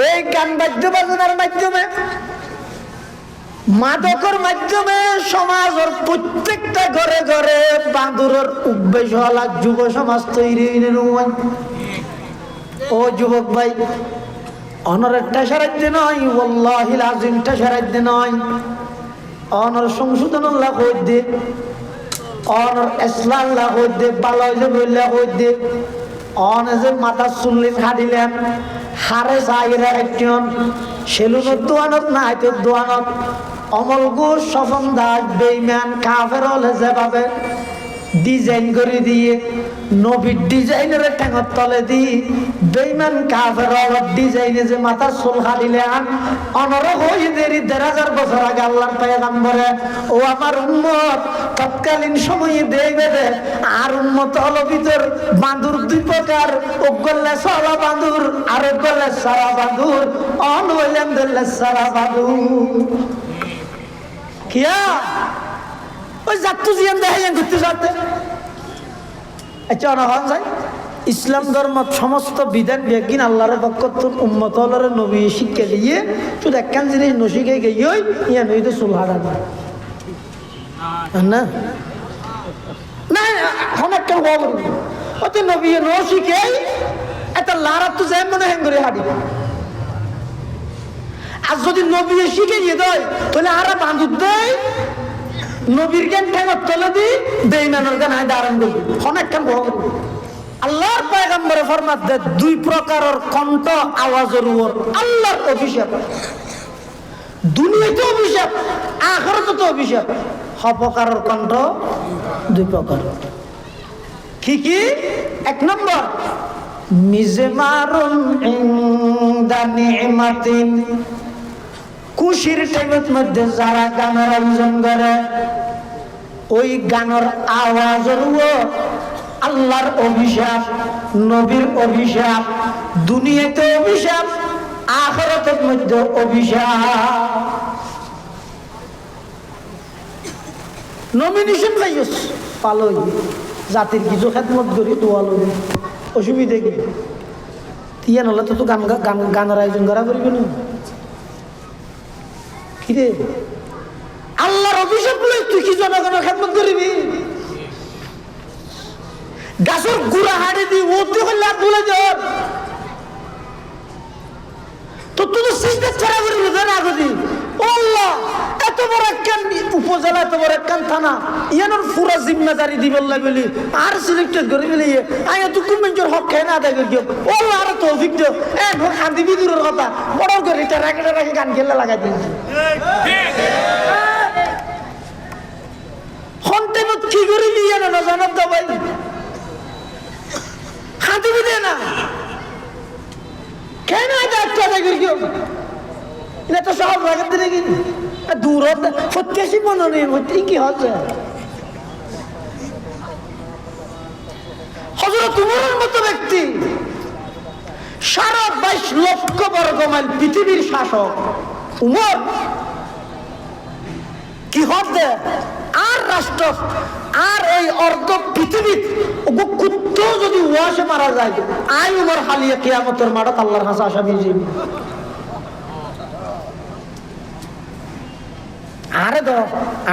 এই গান বাদ্য বাজনার মাধ্যমে, মাদকের মাধ্যমে সমাজের প্রত্যেকটা ঘরে ঘরে বাঁদুরের উদ্বেশ হওয়া যুব সমাজ তৈরি হইলে নয়। ও যুবক ভাই, অনরেরটা সারাইতে নয়, ওয়াল্লাহিল আযীমটা সারাইতে নয়, অনর সংশোধন আল্লাহ কই দে, অনর ইসলাম আল্লাহ কই দে, ভালো হইলে বললে কই দে। অনে যে মাথা চুল্লি খাদিলেন হারে চাইরা একজন সেলুনের দোয়ানত না হয়তো দোয়ানত অমল ঘোষ, স্বপন দাস, বেঈমান কাফের হলে যেভাবে ডিজাইন করে দিয়ে নবীর ডিজাইনের ঠেঙর তলে দিয়ে বেঈমান কাফের ডিজাইনে যে মাথার চুল খাদিলে অনরক হয়ে দেরি ১,৫০০ বছর আগে আল্লাহর পয়গম্বরে ও আমার উম্মত তৎকালীন সময়ে দেখবে দে আর উম্মত হলো ভিতর বাঁদুর দুই প্রকার, ও গল্লে সারা বাঁদুর আর ও গল্লে সারা বাঁদুর, অন হইলেন দিল্লে সারা বাঁদুর। কিয়া ওই যাত্তু জিয়ান দেখাইয়া ঘুরতে যাতে আচ্ছা অনহন যায় ইসলাম ধর্ম সমস্ত বিধান বিজ্ঞান আল্লাহর পক্ষ উম্মত হলের নবী শিক্ষা দিয়ে শুধু একখান জিনিস নশিকে গিয়ে ইয়া নইতে সুলহারা না না না অনেক কেউ অত নবী নশিকে একটা লারা তো যায় মনে হেন করে হাঁটি। আর যদি নবী শিখে গিয়ে দেয় তাহলে আরা বাঁধুর দেয় নবীর জ্ঞান ঠেঙর তলে দি বেঈমানের জ্ঞান আয় ধারণ করবি অনেক কেন বড়। আল্লাহর পয়গম্বরে ফরমাত দেয় দুই প্রকারের কণ্ঠ আওয়াজের উপর আল্লাহর অভিশাপ, দুনিয়াতে অভিশাপ আখিরাতে তো অভিশাপ। হপকারের কণ্ঠ দুই প্রকার। কি কি? এক নম্বর মিজমারুন ইনদা নি'মাতিন, খুশির টাইমের মধ্যে যারা গানের আয়োজন করে ওই গানের আওয়াজের উপর আল্লাহর অভিশাপ, নবীর অভিশাপ, দুনিয়াতে অভিশাপ, আখিরাতের মধ্যে অভিশাপ। নমিনেশন পাইস পালই জাতির কিছু খেদমত করি দোয়া লই, অসুবিধা কি? তিয়া নলে তো গানের আয়োজন করা করবি না কি রে? আল্লাহর অভিশাপ লই তুই কি জনগণের খেদমত করিবি? গাছের গুড়া হাড়ি দি ওতে হলে আর বলে যাওয়ার তো তুই তো সিজদা ছাড়া করিবি না আগদি। ও আল্লাহ, এত বড় একখান উপজেলা, এত বড় একখান থানা, ইয়ানোর পুরা জিম্মেদারি দিবেন বলি আর সিলেক্টেড করে বলি আয়া তুই কুমেঞ্জোর হক খাই না আদায় করি। ও আল্লাহ, আর তো অভিজ্ঞ খান্দি বিদুরের কথা বড় করে এটা রাখে রাখে গান খেলে লাগাই দিয়েছি। হন্টেমত কি করিবি জানো না জানাব দা ভাই, খান্দি বিদে না কেন আদায় আদায় করি কেউ এটা তো সব লাগাতে নাকি দূর প্রত্যাশী মনে নেই কি হচ্ছে। হযরত উমরের মতো ব্যক্তি 22 লক্ষ বর্গ মাইল পৃথিবীর শাসক উমর কি হচ্ছে আর রাষ্ট্র আর এই অর্ধ পৃথিবী কুত্ত যদি ওয়াসে মারা যায় আই উমর হালিয়া কিয়ামতের মাঠে আল্লাহর কাছে আসামি যাবে। আরে তো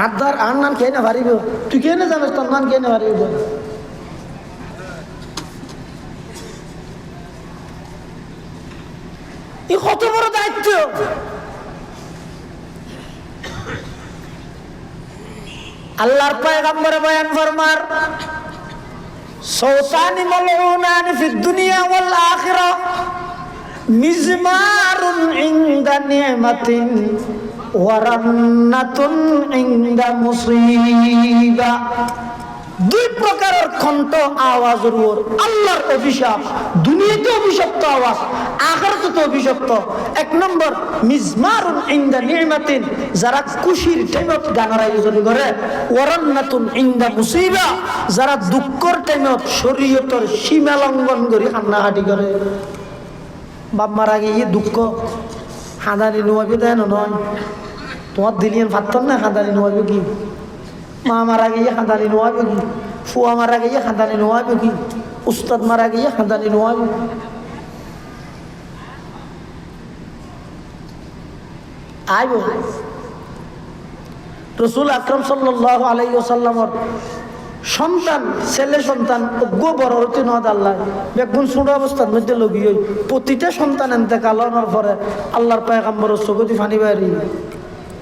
আদার আর নাম খেয়ে না পারিব, তুই কে না জানিস তোর নাম খেয়ে না পারিব। এই কত বড় দায়িত্ব। আল্লাহর পয়গম্বর বয়ান ফরমার সৌতানি মালউনান ফিদ দুনিয়া ওয়াল আখিরাহ মিজমারুন ইনদা নি'মাতিন ওয়ারান্নাতুন ইনদা মুসিবা। দুই প্রকারের কণ্ঠ আওয়াজের উপর আল্লাহর অভিশাপ, দুনিয়াতে অভিশপ্ত আওয়াজ, আখিরাতে তো অভিশপ্ত। এক নম্বর মিজমারুন ইনদা নি'মাতিন, যারা খুশির টাইমত গানের আয়োজন করে, ওয়ারান্নাতুন ইনদা মুসিবা, যারা দুঃখের টাইমত শরীয়তের সীমা লঙ্ঘন করে কান্নাকাটি করে। বাপ মারা গিয়ে দুঃখ হাঁদানি নোয়াবি দেয় না নয়, তোমার দিলিয়ান ফাত্তর না হাঁদানি নোয়াবি কি? মা মারা গিয়ে হাঁদানি নোয়াবে কি? ফুয়া মারা গিয়ে হাঁদানি নোয়াবে কি? উস্তাদ মারা গিয়ে হাঁদানি নোয়াবে। আইব রসুল আকরাম সাল্লাল্লাহু আলাইহি ওয়াসাল্লামর সন্তান ছেলে সন্তান অজ্ঞ বড় হতে নদ আল্লাহ বেগুন ছোট অবস্থার মধ্যে লগি হই প্রতিটা সন্তান এতেকাল হওয়ার পরে আল্লাহর পয়গম্বরের চোখে ফানি বাড়ি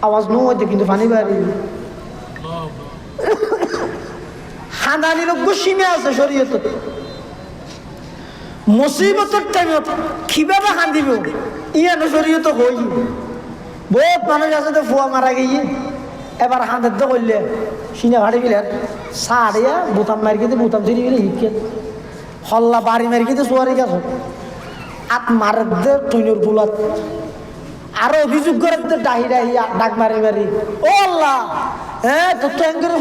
আওয়াজ নো হইতে কিন্তু ফানি বাড়ি হানানির অজ্ঞ সীমা আছে শরীয়ত মুসিবতের টাইমত কিভাবে হাঁদিব ইয়ানো শরীয়ত হই বহুত মানুষ আছে তো ফুয়া মারা গিয়ে এবার হাঁদের তো করলে সিনে ভাড়ি বিলেন সারিয়া বোতাম মারি খেতে বোতাম চিনি গেলে হিটকে হল্লা বাড়ি মারি খেতে সোয়ারি গেছ আত মারের দে টুইনের বুলাত আরো অভিযোগ করে ডাহি ডাহি ডাক মারি মারি ও আল্লাহ হ্যাঁ তোর তো এঙ্গের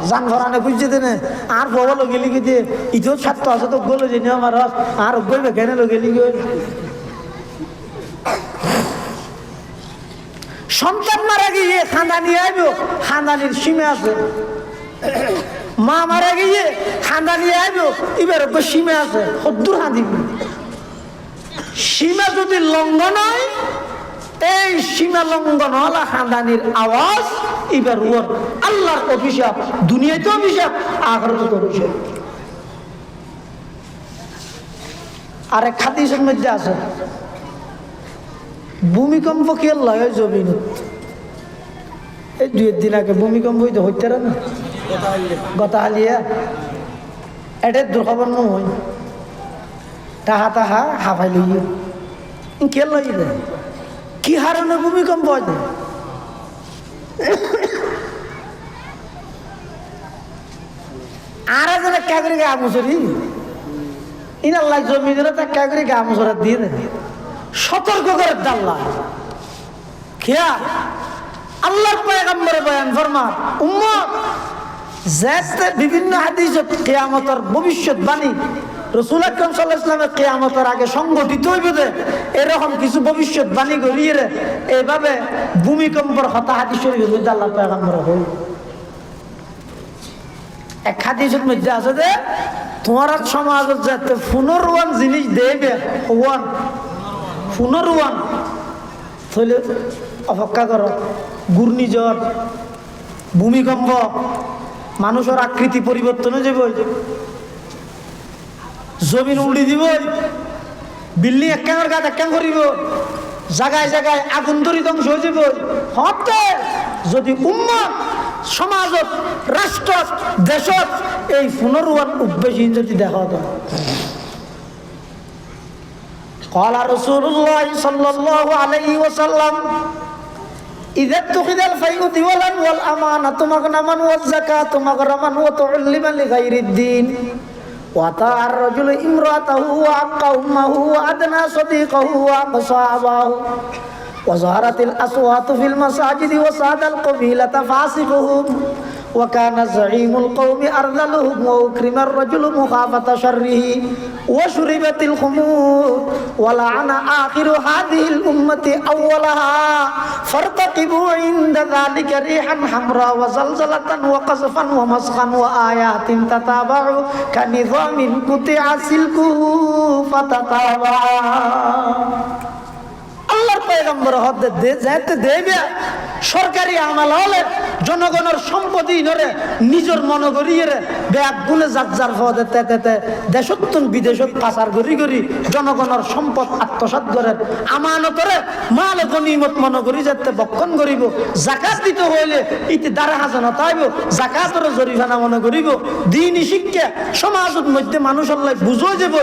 যান ভরানে বুঝছে দেনে আর বলো গেলি গিয়ে ইতিও ছাত্র আছে তো গলো যে আমার আর গইবে কেন গেলি গিয়ে সন্তান মারা গিয়ে খানদানি আইব খানদানির সীমা আছে মা মারা গিয়ে খানদানি আইব এবার সীমা আছে সদ্দুর হাঁদিব সীমা যদি লঙ্ঘন হয় এই সীমা লঙ্ঘন হলা খানদানির আওয়াজ এবার ওর আল্লাহর অভিশাপ দুনিয়াতে অভিশাপ আখিরাতে অভিশাপ আরেক হাদিসের মধ্যে আছে ভূমিকম্প কি আল্লাহ জমিন এই 2 দিন আগে ভূমিকম্প হইতে না গতা হালিয়া এটা দুর্খবর নয় তাহা তাহা হাফাই লইয়ে কে লইবে কি হারণে ভূমিকম্প হয়েছে আর একজনে ক্যাগরি গা মুসরি ইনাল্লাহ জমিনের তা ক্যাগরি গা মুসরা দিয়ে দেয় সতর্ক করে দাল্লা খেয়া আল্লাহর পয়গম্বরে বয়ান ফরমান উম্মত যাতে বিভিন্ন হাদিসত কিয়ামতের ভবিষ্যৎবাণী রাসূল আকরাম সাল্লাল্লাহু আলাইহি ওয়াসাল্লামের কিয়ামতের আগে সংগঠিত হইবে এরকম কিছু ভবিষ্যৎবাণী করিয়ে এইভাবে ভূমিকম্পের কথা হাদিস শরীফের মধ্যে আল্লাহর পয়গম্বরে হই এক হাদিসের মধ্যে আছে যে তোমার সমাজত যাতে পুনর্বান জিনিস দেবে ওয়ান পুনর্বান তাহলে অপেক্ষা করো ঘূর্ণিঝড় ভূমিকম্প মানুষের আকৃতি পরিবর্তন হয়ে যাব জমিন উল্টি দিব বিল্ডিং একাঙ্গর গাছ একাং করিব জায়গায় জায়গায় আগুন ধরি ধ্বংস হয়ে যাব হতে যদি উম্মত সমাজত রাষ্ট্র দেশত এই পুনর্বান উদ্বেগহীন যদি দেখা হয় قال رسول الله صلى الله عليه وسلم إذا اتخذ الفيء دولا والأمانة مغنما والزكاة مغرما وتعلما لغير الدين وأطاع الرجل امرأته وعق أمه وأدنى صديقه وأقصى أباه وظهرت الأصوات في المساجد وصاد القبيلة فاسقهم وكان زعيم القوم أرذلهم وأكرم الرجل مخافة شره وشربت الخمور ولعن آخر هذه الأمة أولها فارتقبوا عند ذلك ريحا حمراء وزلزلة وقذفا ومسخا وآيات تتابع كنظام قطع سلكه فتتابع আল্লাহর পয়গম্বর হদে যেতে দেবে সরকারি আমল হলে জনগণের সম্পত্তি ধরে নিজের মন করিয়ে ব্যাগ গুলে যার পদে তেতে দেশত্তন বিদেশত পাচার করি করি জনগণের সম্পদ আত্মসাৎ করে আমানতরে মাল গনিমত মন করি যেতে বক্ষণ করিব জাকাত দিতে হইলে ইতি দ্বারা হাজানা তাইব জাকাতের জরিমানা মনে করিব দিনই শিক্ষা সমাজের মধ্যে মানুষ আল্লাহ বুঝো যাব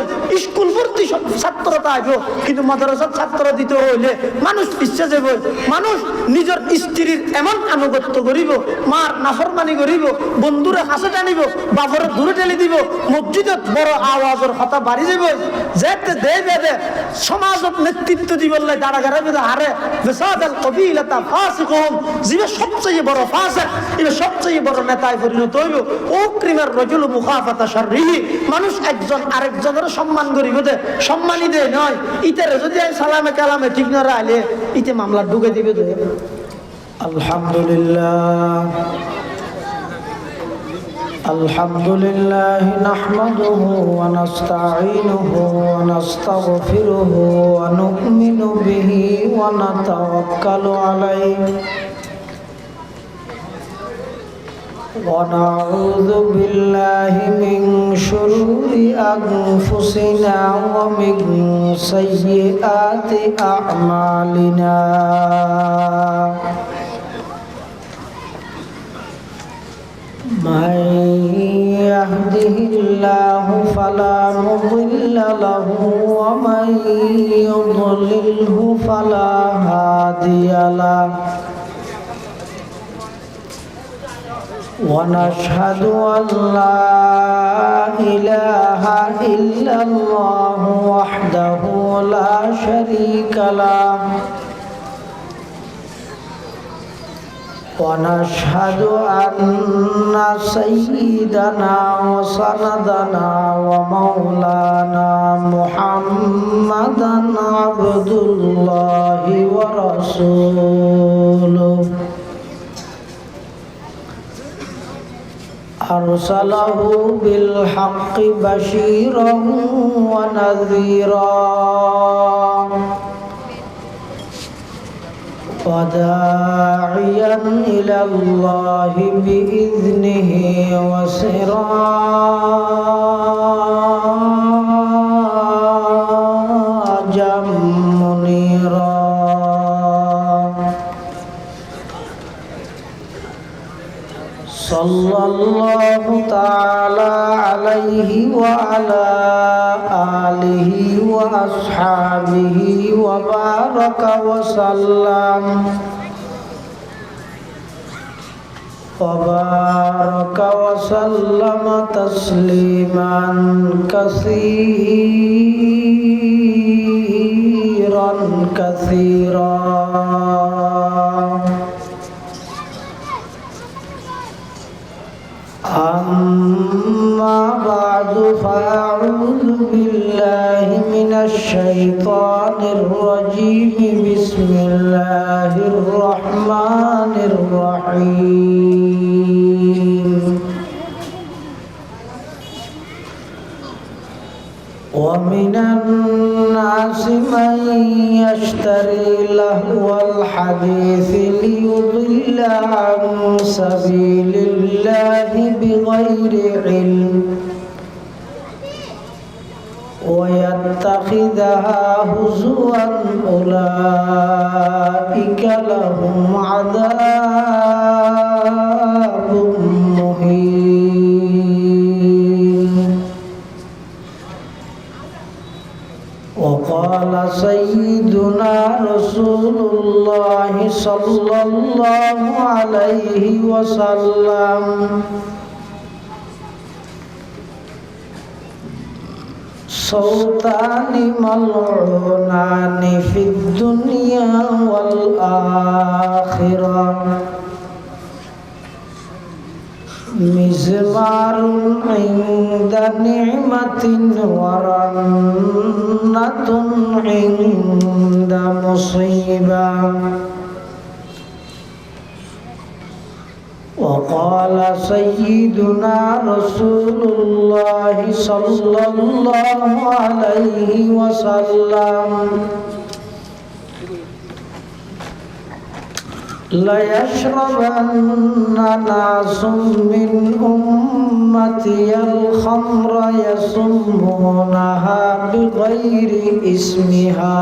স্কুল ভর্তি ছাত্রতা আইব কিন্তু মাদ্রাসার ছাত্র দিতে হইলে মানুষ পিছিয়ে যাব মানুষ নিজের স্ত্রীর এমন আনুগত্য করিব মার নাফরমানি করিব বন্ধুরে হাসে টানিব বাপরে দূরে ঠেলে দিব মসজিদত বড় আওয়াজের কথা বাড়ি যাব যেতে দেবে সমাজত নেতৃত্ব দিবল্লাই দাঁড়া গাড়াবে হারে বেসাদাল কবিলাতা ফাসিকুম জিবে সবচেয়ে বড় ফাসিক ইবে সবচেয়ে বড় নেতায় পরিণত হইব ও ক্রিমের রজুল মুখাফাতা শাররিহি মানুষ একজন আরেকজনের সম্মান করিব দে সম্মানই দে নয় ইতারে যদি সালামে কালামে ঠিক না রাইলে ইতে মামলা ঢুকে দিবে দে আলহামদুলিল্লাহ আলহামদুলিল্লাহ নাহমাদুহু ওয়া নাস্তাঈনুহু ওয়া নাস্তাগফিরুহু ওয়া নু'মিনু বিহি ونتوكل عليه ونعوذ بالله من شرور أنفسنا ومن سيئات أعمالنا من يهده الله فلا مضل له ومن يضلله فلا هادي له ونشهد أن لا إله إلا الله وحده لا شريك له ونشهد أن سيدنا وسندنا ومولانا محمدا عبد الله ورسوله أرسله بالحق بشيرا ونذيرا وداعيا إلى الله بإذنه وسراجا منيرا صلى الله تعالى عليه وعلى آله وأصحابه وبارك وسلم تسليما كثيرا كثيرا أما بعد فأعوذ بالله من الشيطان الرجيم بسم الله الرحمن الرحيم ومن الناس من يشتري لهو الحديث ليضل عن سبيل الله بغير علم ويتخذها هزوا أولئك لهم عذاب مهين وقال سيدنا رسول الله صلى الله عليه وسلم صوتان ملعونان في الدنيا والآخرة مزمار عند نعمة ورنة عند مصيبة وقال سيدنا رسول الله صلى الله عليه وسلم ليشربن ناس من أمتي الخمر يسمونها بغير اسمها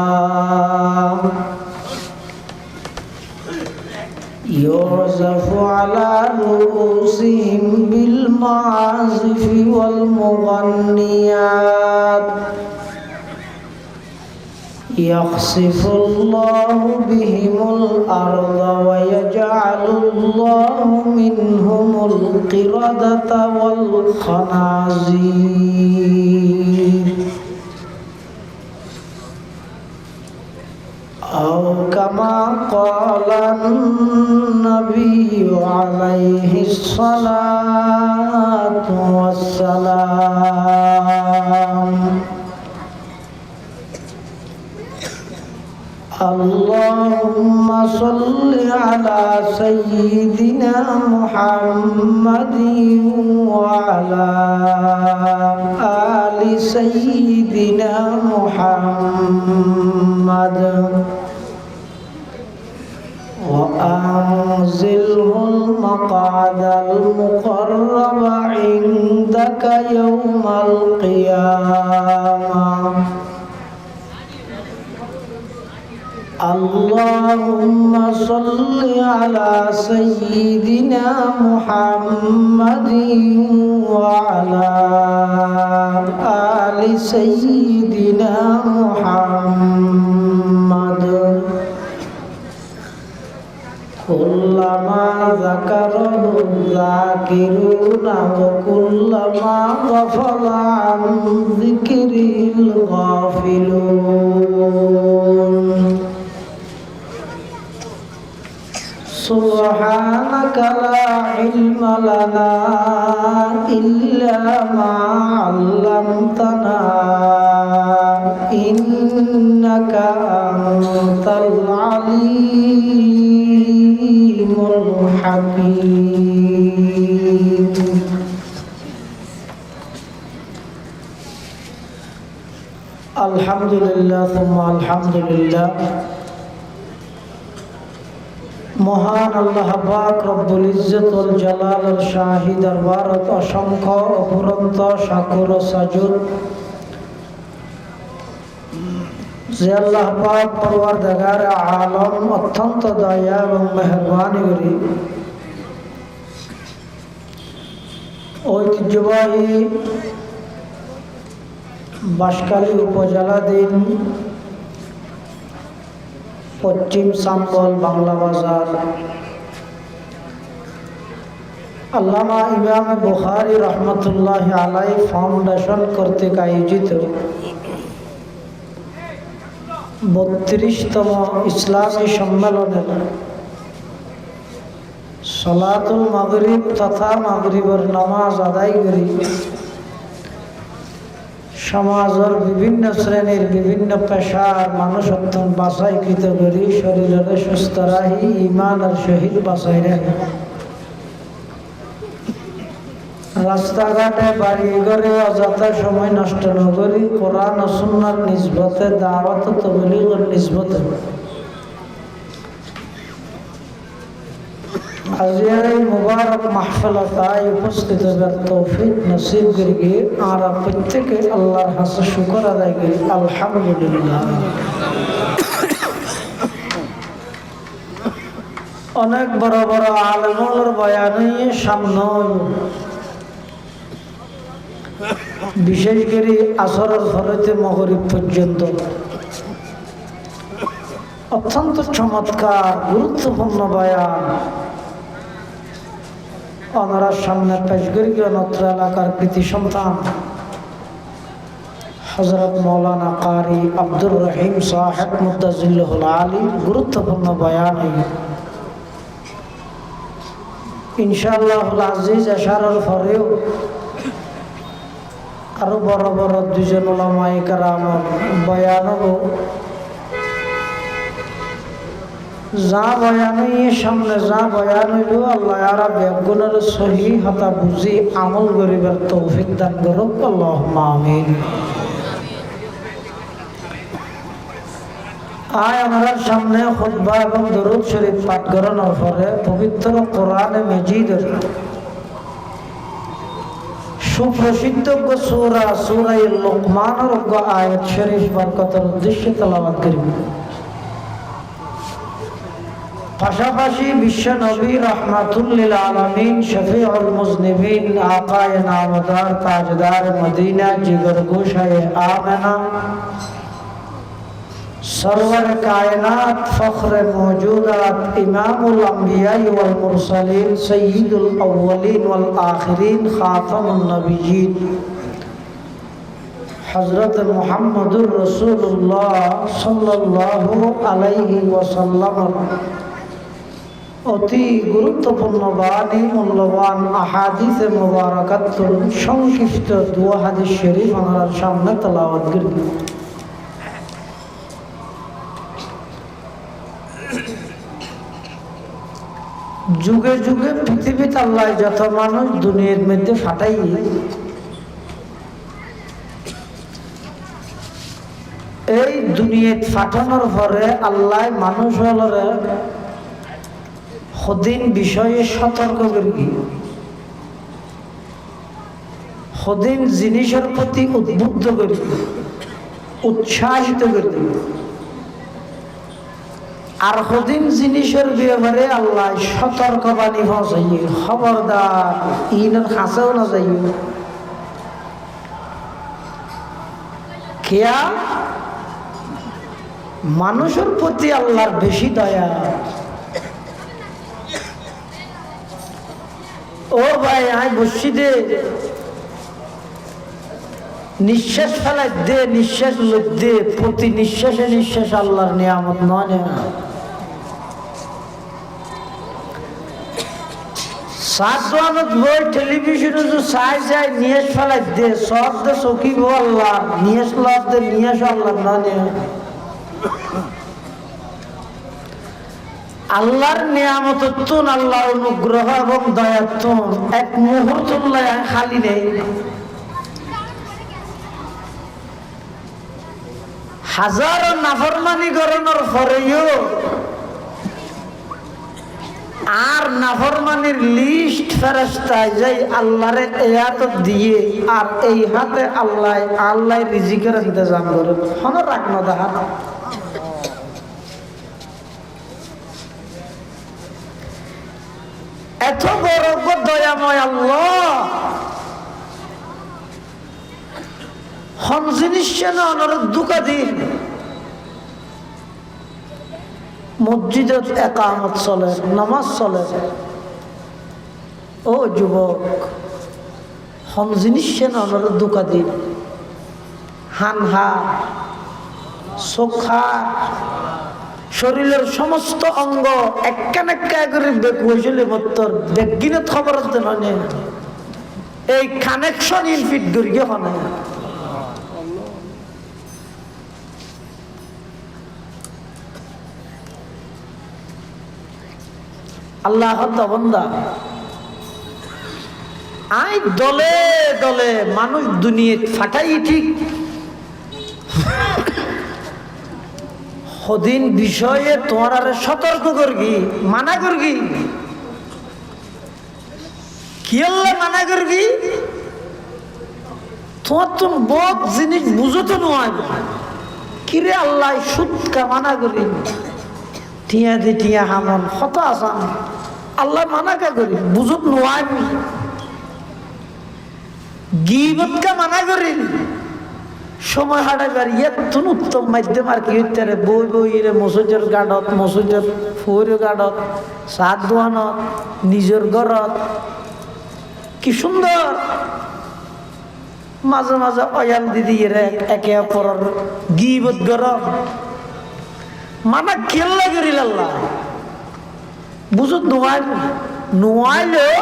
يعزف على رؤوسهم بالمعازف والمغنيات يخسف الله بهم الأرض ويجعل الله منهم القردة والخنازير أو كما قال النبي عليه الصلاة والسلام اللهم صل على سيدنا محمد وعلى آل سيدنا محمد المقعد المقرب عندك يوم القيامة اللهم صل على سيدنا محمد وعلى آل سيدنا محمد كلما ذكره الذاكرون وكلما غفل عن ذكره الغافلون سبحانك لا علم لنا إلا ما علمتنا إنك أنت العليم الحكيم الحمد لله ثم الحمد لله মহান আল্লাহ পাক রব্বুল ইজ্জত ওয়াল জালালের শাহী দরবারত অসংখ্য অফুরন্ত শাকুর ও সাজুদ যে আল্লাহ পাক পরওয়ারদিগার আলম অত্যন্ত দয়া এবং মেহেরবানি করি ঐতিহ্যবাহী বাঁশখালী উপজেলাধীন পশ্চিম সাম্বল বাংলা বাজার আল্লামা ইমাম বুখারী রহমতুল্লাহ আলাইহি ফাউন্ডেশন কর্তৃক আয়োজিত 32তম ইসলামী সম্মেলনের সালাতুল মাগরিব তথা মাগরিবের নামাজ আদায় করি সমাজের বিভিন্ন শ্রেণীর বিভিন্ন পেশার মানুষ অত্যন্ত বাছাইকৃত করি শরীরের সুস্থ রাহি ইমানের সহিত বাছাই রাখি রাস্তাঘাটে বাড়ি ঘরে অযথা সময় নষ্ট ন করি কোরআন ও সুন্নাহর নিসবতে দাওয়াত ও তাবলীগের নিসবতে আজিয়ার এই মুবারক মাহফিলতায় উপস্থিত হবার তৌফিক নসিব করি আর প্রত্যেকে আল্লাহর কাছে শুকর আদায় করি আলহামদুলিল্লাহ। অনেক বড় বড় আলেমের বয়ান সামনে বিশেষ করে আসরের ফরতে মাগরিব পর্যন্ত অত্যন্ত চমৎকার গুরুত্বপূর্ণ বয়ান ওনার সামনে পেশ করি অত্র এলাকার কৃতি সন্তান হযরত মৌলানা কারি আব্দুর রহিম সাহেব মুদ্দাজিল্লাহুল আলী গুরুত্বপূর্ণ বয়ান ইনশাআল্লাহুল আজিজ আশারার পরেও আরো বড় বড় দুজন উলামায়ে কেরাম বয়ান যা বয়ান সামনে যা বয়ান হইল আল্লাহ আরা বেগুনের সহি হতা বুঝি আমল করিবার তৌফিক দান করুক আল্লাহুম্মা আমিন। আয় আমার সামনে খুতবা এবং দরুদ শরীফ পাঠ করানোর পরে পবিত্র কোরআনে মাজিদের সুপ্রসিদ্ধ সূরা সূরা লুকমানের আয়াত শরীফ বরকতের উদ্দেশ্যে তেলাওয়াত করিব। পাশাপাশি বিশ্ব নবী রহমাতুল লিল আলামিন শফিউল মুজনিবিন আকায়ে নামদার তাজদার মদিনা জিগর গোশায়ে আমেনা सरवर कायनात फख्र मौजूदात इमामुल अंबिया वल मुरसलीन सय्यिदुल अव्वलीन वल आखिरीन खातमुन नबिय्यीन हजरत मुहम्मदुर रसूलुल्लाह सल्लल्लाहु अलैहि वसल्लम অতি গুরুত্বপূর্ণ বাণী মূল্যবান আহাদিসে মুবারাকাতুল সংক্ষিপ্ত দুয়া হাদিস শরীফ আমার সামনে তেলাওয়াত করি। যুগে যুগে পৃথিবীতে আল্লাহ যত মানুষ দুনিয়ার মধ্যে ফাটাই এই দুনিয়াত ফাটানোর পরে আল্লাহ মানুষ হলরে সদিন বিষয়ে সতর্ক করি, সদিন জিনিসের প্রতি উদ্বুদ্ধ করি, উৎসাহিত করি। আর সদিন জিনিসের ব্যাপারে আল্লাহ সতর্কবাণী পৌঁছাই, খবরদার ইনের কাছেও না যাই। খেয়া মানুষের প্রতি আল্লাহর বেশি দয়া। ও ভাই আয় বসি দে, নিঃশ্বাস ফেলাই দে, নিঃশ্বাস লোক দে, প্রতি নিঃশ্বাসে নিঃশ্বাস আল্লাহর নিয়ামত নয়। বই টেলিভিশনে যে চাই যায় নিয়ে ফেলাই দে, সব দে চকি গো আল্লাহ, নিয়ে লব দে, নিয়ে আল্লাহ নয়। আল্লাহর নিয়ামতত্বন, আল্লাহর অনুগ্রহ এবং দয়াত্বন এক মুহূর্ত খালি নেই। হাজারো নাফরমানি করানোর পরেও আর নাফরমানির লিস্ট ফেরেশতায় যাই আল্লাহরে এই হাত দিয়ে, আর এই হাতে আল্লাহ আল্লাহ রিজিকের ইন্তজাম করে। হন রাখ না দেখা এত বড় দয়াময় আল্লাহ হন জিনিস দুকা দিন। মসজিদত একামত চলে, নামাজ চলে। ও যুবক, হন জিনিস দুকা দিন। হানহা চোখা শরীরের সমস্ত অঙ্গ একান একা করে বেকুশলে মত্তর বেগিনত খবর হয়। এই কানেকশন ইনফিট দুর্গে হয়। আল্লাহ বন্দা আই দলে দলে মানুষ দুনিয়া ফাটাই ঠিক সদিন বিষয়ে তোমার সতর্ক করবি, মানা করবি। কি আল্লাহ মানা করবি? তোমার তো বহুত জিনিস বুঝতে নয়। কিরে আল্লাহ সুদকা মানা করি, টিয়া দি টিয়া হামন কত আসান আল্লাহ মানা কা করি, বুঝত নয়। গীবতকা মানা করি, সময় হারাইবার এতন উত্তম মাধ্যম আর কি হইতে বই বই রে মসজিদের গাড়ত, মসজিদের ফুয়ের গাড়ত, সাত দোয়ানত, নিজের ঘরত কি সুন্দর মাঝে মাঝে অয়াল দিদি রে একে অপরের গীবত গরম মানা কেল্লা করিল আল্লাহ বুঝত নোয়াইলেও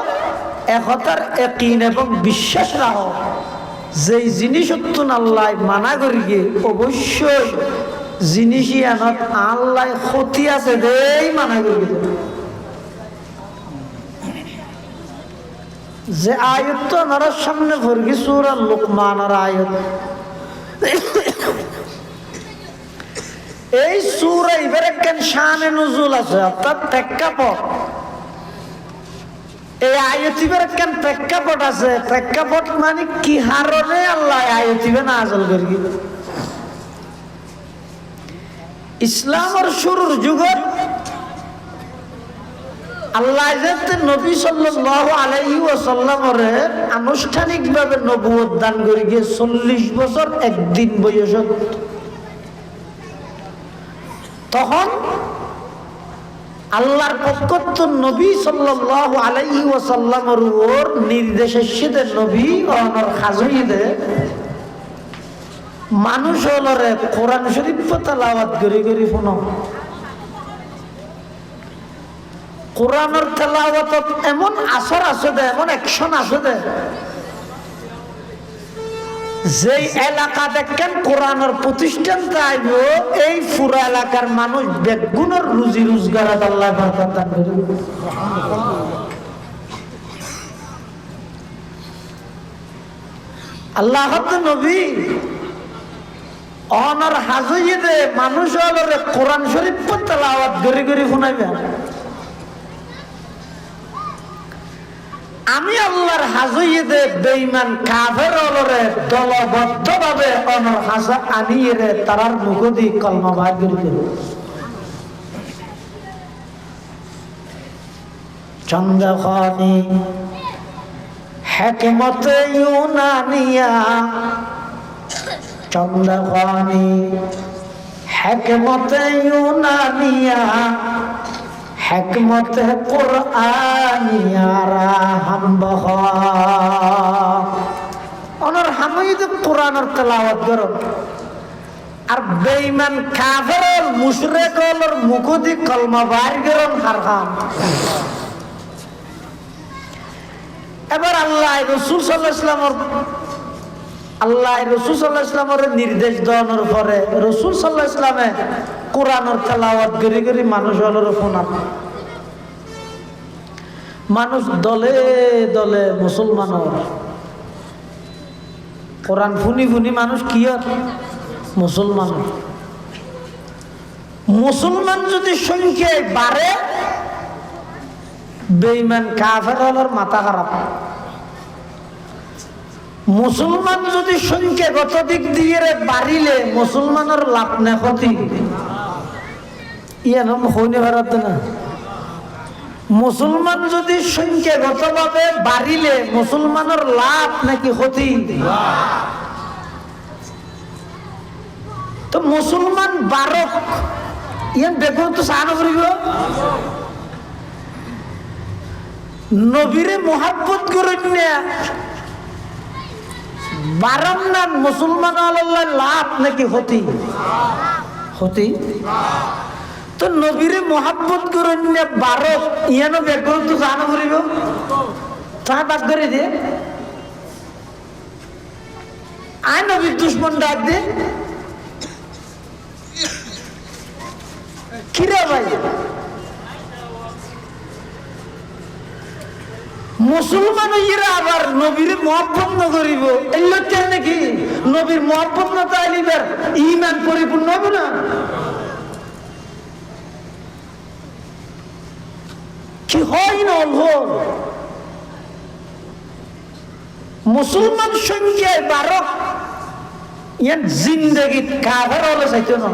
একতার একীন এবং বিশ্বাস রাখ যেই জিনিস আল্লাহ মানা করি অবশ্যই জিনিসই আনত আল্লাহ ক্ষতি আছে দেই মানা করি। যে আয়ত তো নরার সামনে ভরগি সূরা লুকমানের আয়ত। এই সূরা এবারে কেন শানে নুজুল আছে, অর্থাৎ প্রেক্ষাপট। এই আয়াতিবের কেন প্রেক্ষাপট আছে, প্রেক্ষাপট মানে কি হারণে আল্লাহ আয়াতিবে না আজল করি। ইসলামের শুরুর যুগত আল্লাহ নবী সাল্লাল্লাহু আলাইহি ওয়াসাল্লামরে আনুষ্ঠানিকভাবে নবুয়ত দান করে গিয়ে 40 বছর একদিন বয়সত। তখন আল্লাহর পক্ষ নবী সাল্লাল্লাহু আলাইহি ওয়াসাল্লামের উপর নির্দেশের সাথে নবী ওনার খাজইদে মানুষ হলরে কোরআন শরীফ তেলাওয়াত করি করি শুনো। কোরআনের তেলাওয়াতত এমন আসর আছে দে, এমন অ্যাকশন আছে দে, যেই এলাকা দেখেন কোরআনের প্রতিষ্ঠান চাইব এই পুরো এলাকার মানুষ বেগুনের রুজি রোজগার আল্লাহ বরকত দান করবে। আল্লাহ নবী অনর হাজুইদে মানুষ হলরে কোরআন শরীফ তেলাওয়াত গরি গরি শুনাইবেন। আমি আল্লাহর হাজইয়ে বেঈমান কাফের অলরে দলবদ্ধ ভাবে অনর হাসা আনিয়ে রে তারার মুখদি কলমা বাইর করে দিল। চন্দ্রখানি হেকমতে ইউনানিয়া, চন্দ্রখানি হেকমতে ইউনানিয়া, হেকমতে কোরআনিয়ারা হামবহ। অনর হামইদ কোরআনের তেলাওয়াত করো আর বেঈমান কাফের মুশরিকর মুখদি কলমা বাইর করন হারহাম। এবার আল্লাহ রাসূল সাল্লাল্লাহু আলাইহি ওয়াসাল্লামের নির্দেশ দেওয়ার পরে রাসূল সাল্লাল্লাহু আলাইহি ওয়াসাল্লামে কোরআনের তেলাওয়াত করি করি মানুষ হলোর ফোনা। মানুষ দলে দলে মুসলমানের কোরআন ফুনি ফুনি মানুষ কি মুসলমান। মুসলমান যদি সংখ্যায় বাড়ে বেঈমান কাফের হলোর মাথা খারাপ। মুসলমান যদি সংখ্যাগত দিক দিয়ে বাড়িলে মুসলমানের লাভ না ক্ষতি ইয়ানম হইনে পারত না। মুসলমান যদি সংখ্যাগত ভাবে বাড়িলে মুসলমানের লাভ নাকি ক্ষতি? তো মুসলমান বারক ইয়ান দেখো তো সাহায্য করিব। নবীরে মোহাব্বত করেন না বারান্নার মুসলমান আল্লাহ লাভ নাকি ক্ষতি? ক্ষতি। তো নবীরে মোহাব্বত করেন না বারক ইয়ানো দেখো তো সাহায্য করিব। তা বাদ করে দিয়ে আয় নবীর দুশ্মন ডাক দে কিরে ভাই। মুসলমান হইরা আবার নবীর মহব্বত না করিব এই লক্ষ্য নাকি? নবীর মহব্বত না তাইলিবার ঈমান পরিপূর্ণ হবে না। কি হয় না অল্প মুসলমান সংখ্যায় বারক ইয়ান জিন্দগি কাফের হলে চাইতো না।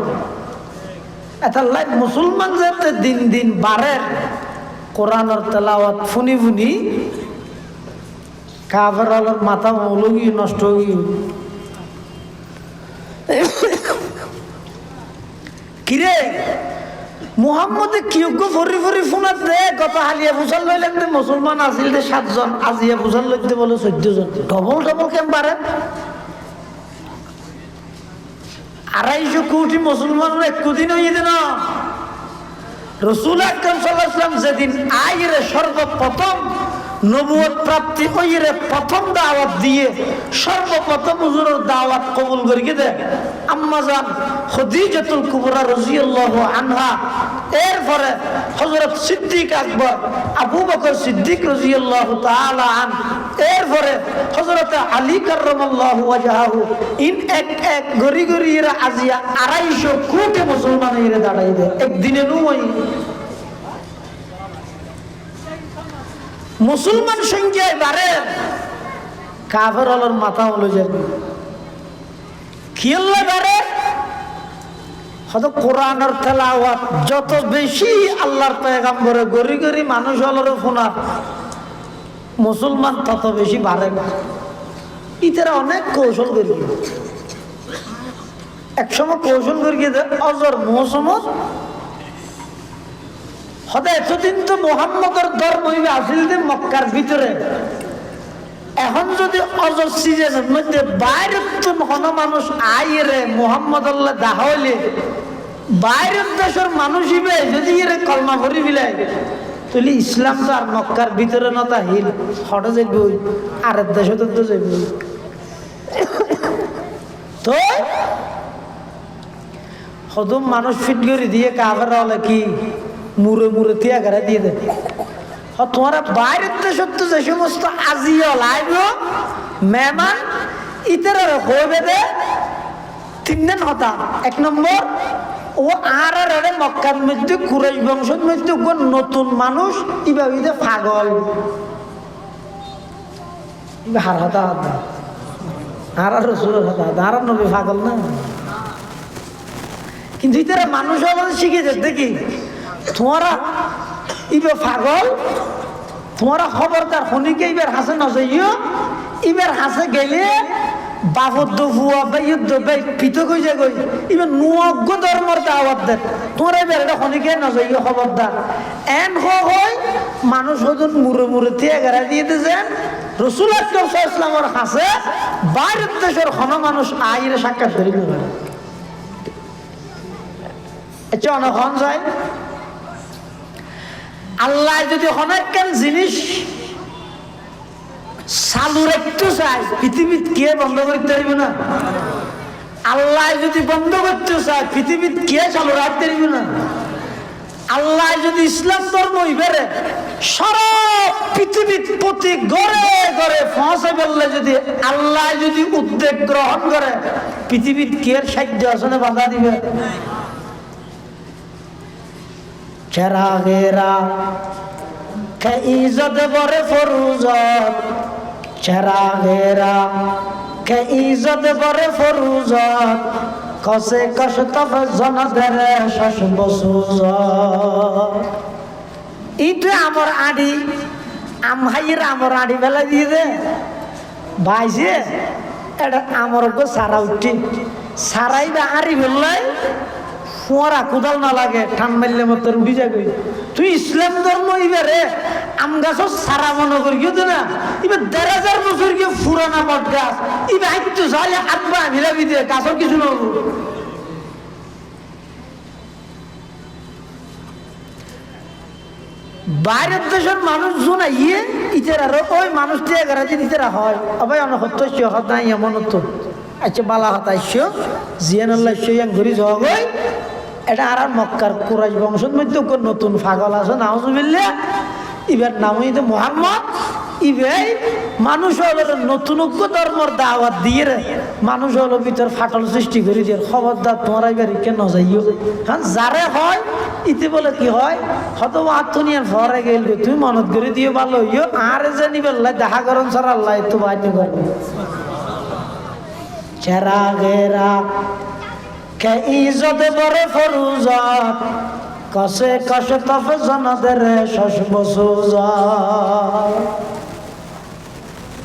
এটা লাইফ মুসলমান যাতে দিন দিন বাড়ে কোরআনের তেলাওয়াত ফুনি ফুনি কাফের হলের মাথা মৌলগি নষ্ট হই। কিরে মুহাম্মদে কিয়োগ্য ফরি ফরি ফোনাত দে গত হালিয়া ফুসাল লইলেন দে মুসলমান আসিল দে 7 জন আজিয়া ফুসাল লইতে বলে 14 জন ডবল ডবল কেন বাড়ে? 250 কোটি মুসলমানের একদিন হয়ে যেত না। রাসূল আকরাম সাল্লাল্লাহু আলাইহি ওয়াসাল্লাম যেদিন আইরে সর্বপ্রথম নবুয়ত প্রাপ্তি হইরে প্রথম দাওয়াত দিয়ে সর্বপ্রথম হুজুরের দাওয়াত কবুল করিয়ে দেয় আম্মা জান খাদিজাতুল কুবরা রাদিয়াল্লাহু আনহা। এরপরে হযরত সিদ্দিক আকবর আবু বকর সিদ্দিক রাদিয়াল্লাহু তাআলা আন, এরপরে হযরত আলী কাররামাল্লাহু ওয়াজহাহু। ইন এক এক গরি গরি এরা আজিয়া 250 কোটি মুসলমান এরা দাঁড়াই দেয় একদিনে নয়। মুসলমান সংখ্যায় বাড়ে কাফের হলোর মাথা হলো যায় খেয়াল্লা বাড়ে। হয়তো কোরআনের তেলাওয়াত যত বেশি আল্লাহর পয়গম্বরে গরি গরি মানুষ হলোর ফোনার মুসলমান তত বেশি বাড়ে না। ইতারা অনেক কৌশল করি একসময় কৌশল করিয়ে দেয় অজর মৌসুমত হতে এতদিন তো মোহাম্মদের ধর্ম আসিল যে মক্কার ভিতরে। এখন যদি অজর সিজনের মধ্যে বাইরের তো কোনো মানুষ আইরে মোহাম্মদ আল্লাহ দাহ হইলে বাইরের দেশের মানুষ হিবে যদি এর কলমা ভরি বিলাই তাহলে ইসলাম তো আর মক্কার ভিতরে না তা হিল হটে যাইব আর দেশে তো যাইব। তো হদম মানুষ ফিট করে দিয়ে কাফের হলে কি মুড়ে মুড়ে তিয়া গাড়া দিয়ে দেয়। তোমারা বাইরের দেশের তো যে সমস্ত আজিও লাইব মেহমান ইতারা হইবে দে 3 দিন হতা। 1 নম্বর ও আর মক্কার মধ্যে কুরাইশ বংশের মধ্যে নতুন মানুষ ইভাবে পাগল হার হাতা হাতা আর রসুলের হাতা হাতা আর নবী পাগল না। কিন্তু ইতারা মানুষ আমাদের শিখে যেত দেখি তোমারা ইবে পাগল, তোমারা খবরদার শনিকে ইবার হাসে নজাইও, ইবার হাসে গেলে বাবদ্দ হুয়া বা ইউদ্ধ বাই পিতো কই যায় কই ইবার নুয়জ্ঞ ধর্মর দাওয়াত দেন, তোমরা এবার এটা শনিকে নজাইও খবরদার। এন হয় মানুষ হদুন মুড়ে মুড়ে দিয়ে গেড়া দিয়ে দিয়েছেন রসুল আকরাম সাল্লাল্লাহু আলাইহি ওয়াসাল্লামের হাসে বাইরের দেশের কোন মানুষ আইরে সাক্ষাৎ করি না। আচ্ছা অনেকক্ষণ যায় আল্লাহ যদি অনেকক্ষণ জিনিস চালু রাখতে চায় পৃথিবীত কে বন্ধ করতে পারবে না? আল্লাহ যদি বন্ধ করতে চায় পৃথিবীত কে চালু রাখতে পারবে না? আল্লাহ যদি ইসলাম ধর্ম ইবারে সারা পৃথিবীর প্রতি গড়ে গড়ে পৌঁছে ফেললে যদি আল্লাহ যদি উদ্যোগ গ্রহণ করে পৃথিবীর কে সাহায্য আসনে বাধা দিবে? চেরাগেরা কে ইজ্জত বরে ফরুজত, চেরাগেরা কে ইজ্জত বরে ফরুজত, কসে কষ্ট জনদের শশ বসুজ। এইটা আমার আড়ি আমহাইয়ের আমার আড়ি বেলা দিয়ে দে ভাইছে এটা আমার সারা উঠি সারাই বা আড়ি ফেললাই ফোঁরা কোদাল না লাগে ঠান মারলে মতো উঠি যাবে। তুই ইসলাম ধর্ম ইবারে আম গাছ সারা মনে করি তো না এবার ১,৫০০ বছর গিয়ে ফুরানা বট গাছ এবার হাইতো যাই আটবা ভিলাবি দিয়ে গাছের কিছু নব। বাইরের দেশের মানুষ শোনা ইয়ে ইতারা ওই মানুষ দিয়ে গেছে ইতারা হয় আবার অনেক হত্য নাই এমন হতো। আচ্ছা বালা হতাইশ জিয়ান আল্লাহ ঘুরি যাওয়া গই এটা আর মক্কার কুরাইশ বংশের মধ্যে নতুন পাগল আছে নাউজুবিল্লাহ ইবার নাম হইতে মুহাম্মদ। ইবাই মানুষ হলো নতুনজ্ঞ ধর্মর দাওয়াত দিয়ে মানুষ হলো ভিতর ফাটল সৃষ্টি করে দিয়ে খবরদার তোমরা এবার কেন যাইও। হ্যাঁ যারে হয় ইতে বলে কি হয় হত আত্মনিয়ার ভরে গেল তুমি মনত করে দিয়ে ভালো হইও আর জানি বললাই দেখা করেন স্যার আল্লাহ তো বাধ্য করবে। চেরাগেরা কে ইজ্জত বরে ফরুজত, কসে কসে তফ জনদের শশ বসুজ।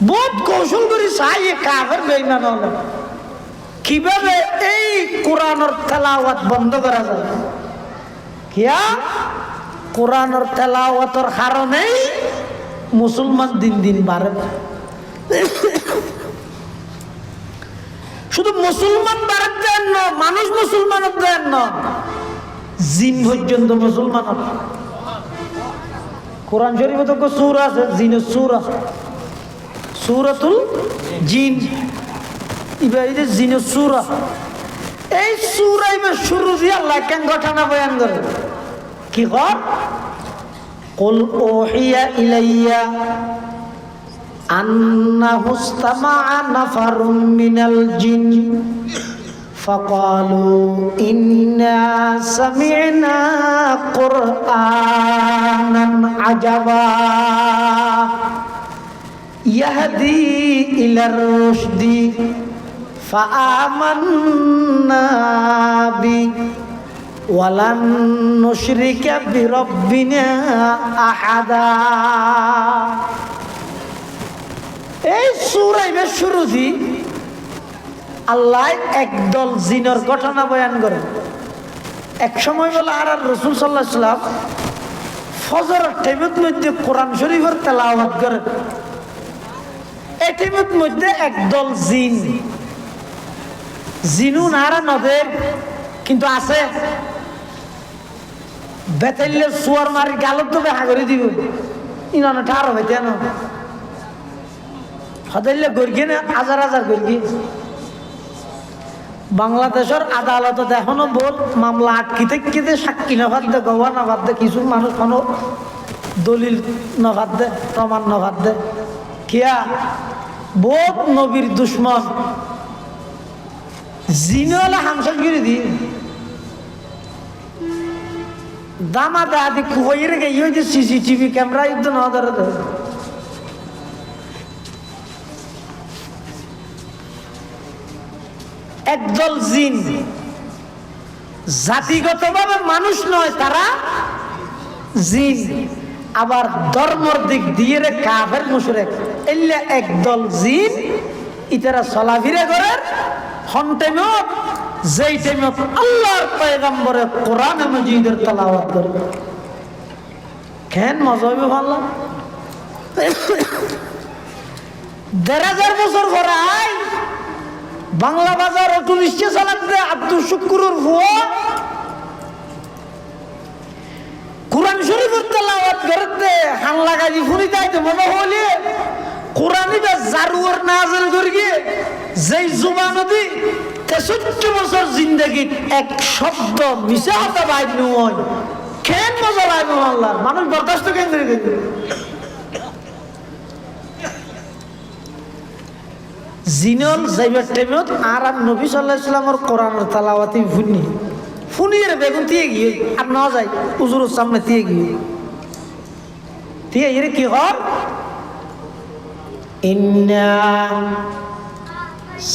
বহুত কৌশল করে চাই কাফের বেঈমান হলো কিভাবে এই কোরআনের তেলাওয়াত বন্ধ করা যায়। কিয়া কোরআনের তেলাওয়াতের কারণেই মুসলমান দিন দিন বাড়ে। শুধু মুসলমান বাড়ার দেন না মানুষ মুসলমানের দেন না জিন পর্যন্ত মুসলমান। কোরআন শরীফে তো সূরা আছে জিনের সূরা সূরাতুল জিন ইবার জিনের সূরা। এই সূরা ইবার শুরু দিয়ে আল্লাহ কেন ঘটনা বয়ান করে কি কর কুল ওহিয়া ইলাইয়া আন্নাহু ইসতামাআ নাফারুম মিনাল জিন ফাকালু ইন্না সামি'না কুরআনান আজাবা ইয়াহদি ইলার রুশদি ফাআমান্না বি ওয়ালান নুশরিকা বিরাব্বিনা আহাদা। এই সূরা এর শুরুতে আল্লাহ একদল জিনের ঘটনা বয়ান করে। এক সময় বলে আর রাসূল সাল্লাল্লাহু আলাইহি ওয়াসাল্লাম ফজরের টাইমের মধ্যে কোরআন শরীফের তেলাওয়াত করে। এই টাইমের মধ্যে একদল জিন জিনু নারা নদের কিন্তু আছে বেতাইলে সুয়ার মারি গালত তো বেহা করে দিব ইনানো ঠার হইতে না হদাইলে গর্গি না হাজার হাজার গর্গি। বাংলাদেশের আদালত এখনো বল মামলা আটকিতে কিতে সাক্ষী নভাত দে গওয়া নভাত দে কিছু মানুষ কোনো দলিল নভাত দে প্রমাণ নভাত দে কিয়া বহুত নবীর দুশ্মন জিনলা হামসাল করে দি দামা দাদি কুহইরে গে ইয়ে যে সিসিটিভি ক্যামেরা ইতো না ধরে একদল জিন, জাতিগতভাবে মানুষ নয়, তারা জিন, আবার ধর্মর দিক দিয়ে রে কাফের মুশরিক। এল্লা একদল জিন ইতারা চলাফিরা করে হন টাইমত, যেই টাইমত আল্লাহর পয়গম্বরের কোরআন মাজিদের তেলাওয়াত করে। কেন মজা হইবে ভালো? ১,৫০০ বছর পরে বাংলা বাজার অটো রিক্সা চালাতে আব্দুল শুকুরের ভুয়া কোরআন শরীফের তেলাওয়াত করতে হাল্লা গাজি ফুরি যাইতে মনে হলে কোরআনই বা জারুয়ার নাযিল করে গিয়ে যেই জুবান দি ৬৩ বছর জিন্দেগি এক শব্দ মিশা হতে বাইর নয়। কেন মজা লাগবে আল্লাহ? মানুষ বরদাস্ত কেন করে গেছে? জিনল যাইবার টাইমত আর নবী সাল্লাল্লাহু আলাইহি ওয়াসাল্লামের কোরআনের তেলাওয়াতি ফুনিয়ে বেগুন দিয়ে গিয়ে আর না যায় হুজুরের সামনে দিয়ে গিয়ে এর কি হয়? ইন্না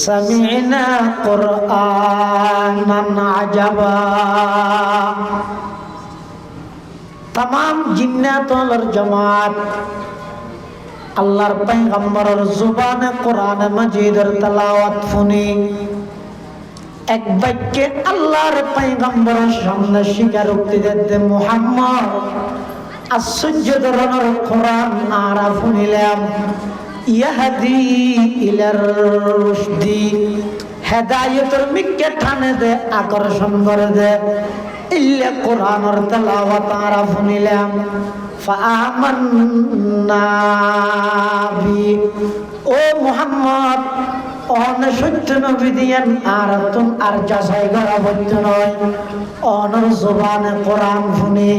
সামি'না কুরআনান আজাবা। तमाम জিন্নাতুল জামাত আল্লাহর পয়গম্বরের জবানে কোরআন মাজিদের তেলাওয়াত শুনি এক বাক্যে আল্লাহর পয়গম্বরের সামনে স্বীকারোক্তি দিতে মুহাম্মদ আশ্চর্য ধরনের কোরআন আর শুনিলাম। ইয়াহদি ইলার রুশদি, হেদায়েতের মিকে ঠানে দে, আকর্ষণ করে দে। ইল্লা কোরআনের তেলাওয়াত আর শুনিলাম। ফাআমান্না বি, ও মুহাম্মদ অন সত্য নবী দিয়েন আর তুম আর যাচাই করা বলতে নয়। অনর জবানে কোরআন শুনি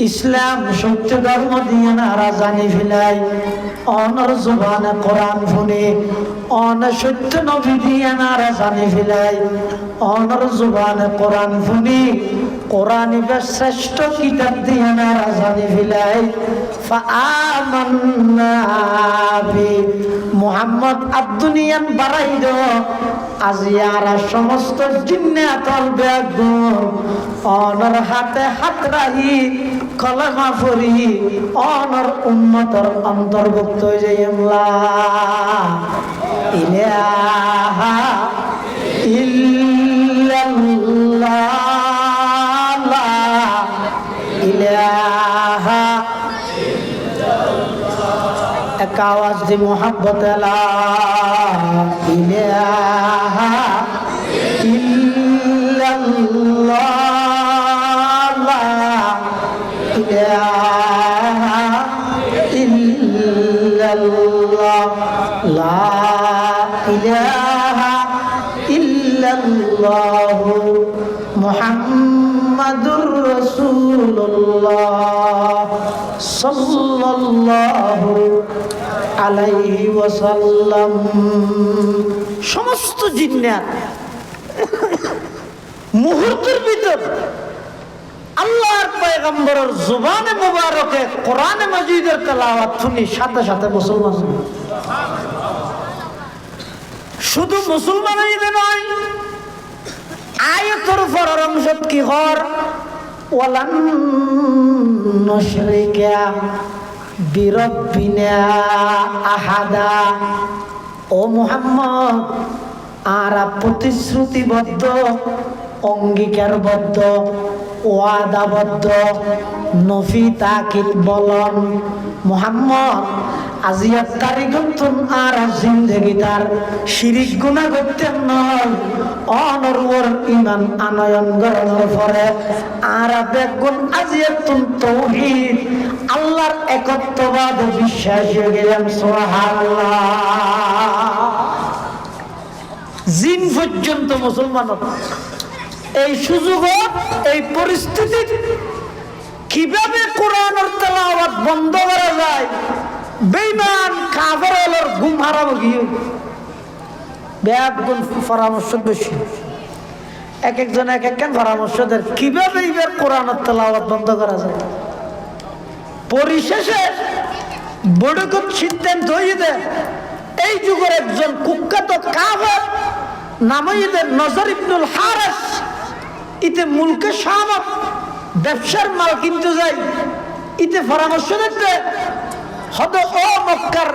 ইসলাম সত্য ধর্ম দিয়ে আর জানি ফেলাই। অনর জবানে কোরআন শুনি অন সত্য নবী দিয়ে আর জানি ফেলাই। অনর জবানে কোরআন শুনি কোরআনই শ্রেষ্ঠ কিতাব দিয়ে আর জানি ফেলাই। ফাআমান্না বি, মুহাম্মদ আদ-দুনিয়ান বাড়াই দো আজিয়ারা সমস্ত জিন্নাতুল বেগুন অনর হাতে হাত রাহি কলমা পড়ি অনর উম্মতর অন্তর্ভুক্ত হয়ে যাই। লা ইলাহা ইল্লাল্লাহ, লা ইলাহা এক আওয়াজ দি মোহাব্বত লা ইলাহা ইল্লাল্লাহ, লা ইলাহা ইল্লাল্লাহ, লা ইলাহা ইল্লাল্লাহ মুহাম্মাদুর রাসূলুল্লাহ সাল্লাল্লাহু আলাইহি ওয়াসাল্লাম। সমস্ত জিন্নাত মুহূর্তের ভিতর আল্লাহর পয়গম্বরের জবানে মুবারকে কোরআন মাজিদের তেলাওয়াত শুনি সাথে সাথে মুসলমান। শুধু মুসলমানই নয়, আয়াতের পরের অংশত কি হর ওয়ালান নুশরিকা বিরব্বিনা আহাদা। ও মুহাম্মদ আর প্রতিশ্রুতিবদ্ধ, অঙ্গীকারবদ্ধ, ওয়াদাবদ্ধ, নফি তাকিদ বলন মুহাম্মদ আজিয়াত তারিখতুন আর জিন্দেগি তার শিরিক গুনাহ করতেন নয়। অনরুর ইমান আনয়ন গরণের পরে আর বেগুন আজিয়াতুন তাওহীদ আল্লাহর একত্ববাদ বিশ্বাস হয়ে গেলেন। সুবহানাল্লাহ। জিন পর্যন্ত মুসলমান এই সুযোগ, এই পরিস্থিতি কিভাবে কোরআনের তেলাওয়াত বন্ধ করা যায়? বেঈমান কাফেরদের ঘুম হারাম গিয়ে বেগুন পরামর্শ বেশি, এক একজন এক এক পরামর্শ দেন কিভাবে এবার কোরআনের তেলাওয়াত বন্ধ করা যায়। পরিশেষে বড় সিদ্ধান্ত হয়ে দেয় এই যুগের একজন কুখ্যাত কাফের নামইতে নজর ইবনুল হারিস ইতে মুলকে শাম ব্যবসার মাল কিনতে যাই ইতে পরামর্শ দিতে হয়তো ও মক্কার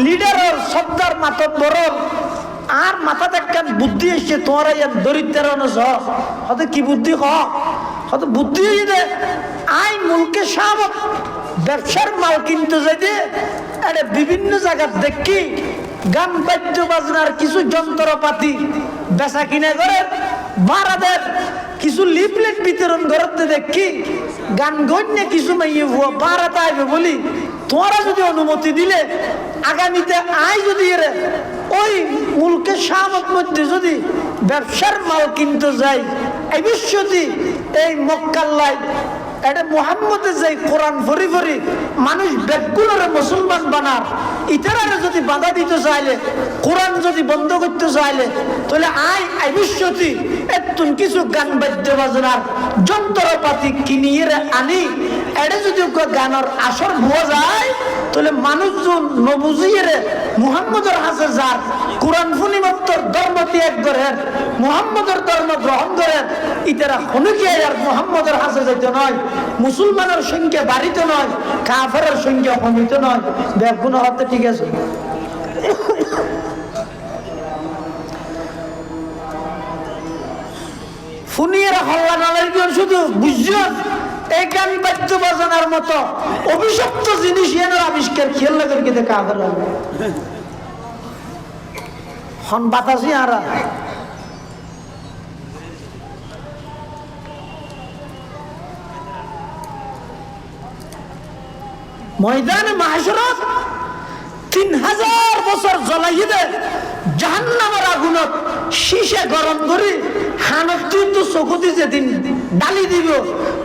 লিডারের সর্দার মাতব্বর আর মাথাতে একখান বুদ্ধি এসছে তোমার দরিদ্রের হয়তো কি বুদ্ধি হয়তো বুদ্ধি আই মুলকে শাম ব্যবসার মাল কিনতে যাইতে এটা বিভিন্ন জায়গা দেখি গান বাদ্য বাজনার কিছু যন্ত্রপাতি বেচা কিনা করে ভাড়াদের কিছু লিফলেট বিতরণ করতে দেখি গান গণ্যে কিছু মাইয়ে ভুয়া ভাড়াতে আসবে বলি তোমরা যদি অনুমতি দিলে আগামীতে আই যদি এর ওই মুলকে শামত মধ্যে যদি ব্যবসার মাল কিনতে যাই এই বিশ্বতি এই মক্কাল্লাই এটা মুহাম্মদের যে কোরআন ভরি ভরি মানুষ বেগুলোরে মুসলমান বানার ইতারা যদি বাধা দিতে চাইলে কোরআন যদি বন্ধ করতে চাইলে তাহলে আই বিশ্বতি এতন কিছু গান বাদ্য বাজনার যন্ত্রপাতি কিনিয়ে আনি এটা যদি গানের আসর ভুয়া যায় তাহলে মানুষজন নবুঝিয়ে মুহাম্মদের হাসে যার কোরআন ফুনিমত্তর ধর্ম ত্যাগ করেন মুহাম্মদের ধর্ম গ্রহণ করেন ইতারা হনুকে আর মুহাম্মদের হাসে যেতে নয় মুসলমানের সংখ্যা বাড়িতে নয় কাফেরের সংখ্যা কমিতে নয় বেগুন হতে ঠিক আছে ফুনিয়ের হল্লা নালের শুধু বুঝছেন এই গান বাদ্য বাজানোর মতো অভিশপ্ত জিনিস এর আবিষ্কার খেয়াল না করে কিন্তু কাফের হন বাতাসি আরা ময়দানে মাহশরত 3000 বছর জ্বলাইয়ে দে জাহান্নামের আগুনত শীষে গরম করে হানত তুই তো চকুতি যেদিন ডালি দিব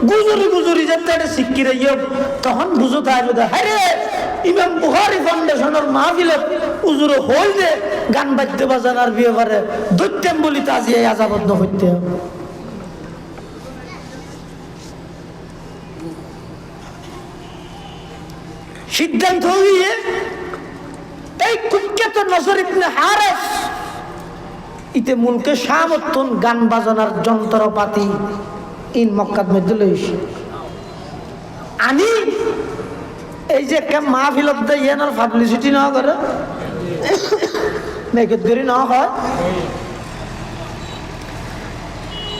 গুজরি গুজরি যেতে শিক্ষি রাইব তখন বুঝো থাকবে দে হ্যাঁ ইমাম বুখারী ফাউন্ডেশনের মাহফিলত উজুর হই দে গান বাদ্য বাজানার ব্যাপারে দৈত্যম বলি তাজিয়ে আজাবদ্ধ হইতে হবে সিদ্ধান্ত হইয়ে এই কুখ্যাত নজর ইবনে হারিস ইতে মুলকে শামতন গান বাজানার যন্ত্রপাতি ইন মক্কার মধ্যে লইছে আনি এই যে কে মাহফিলত দে ইয়ানার পাবলিসিটি না করে মেকত করি না হয়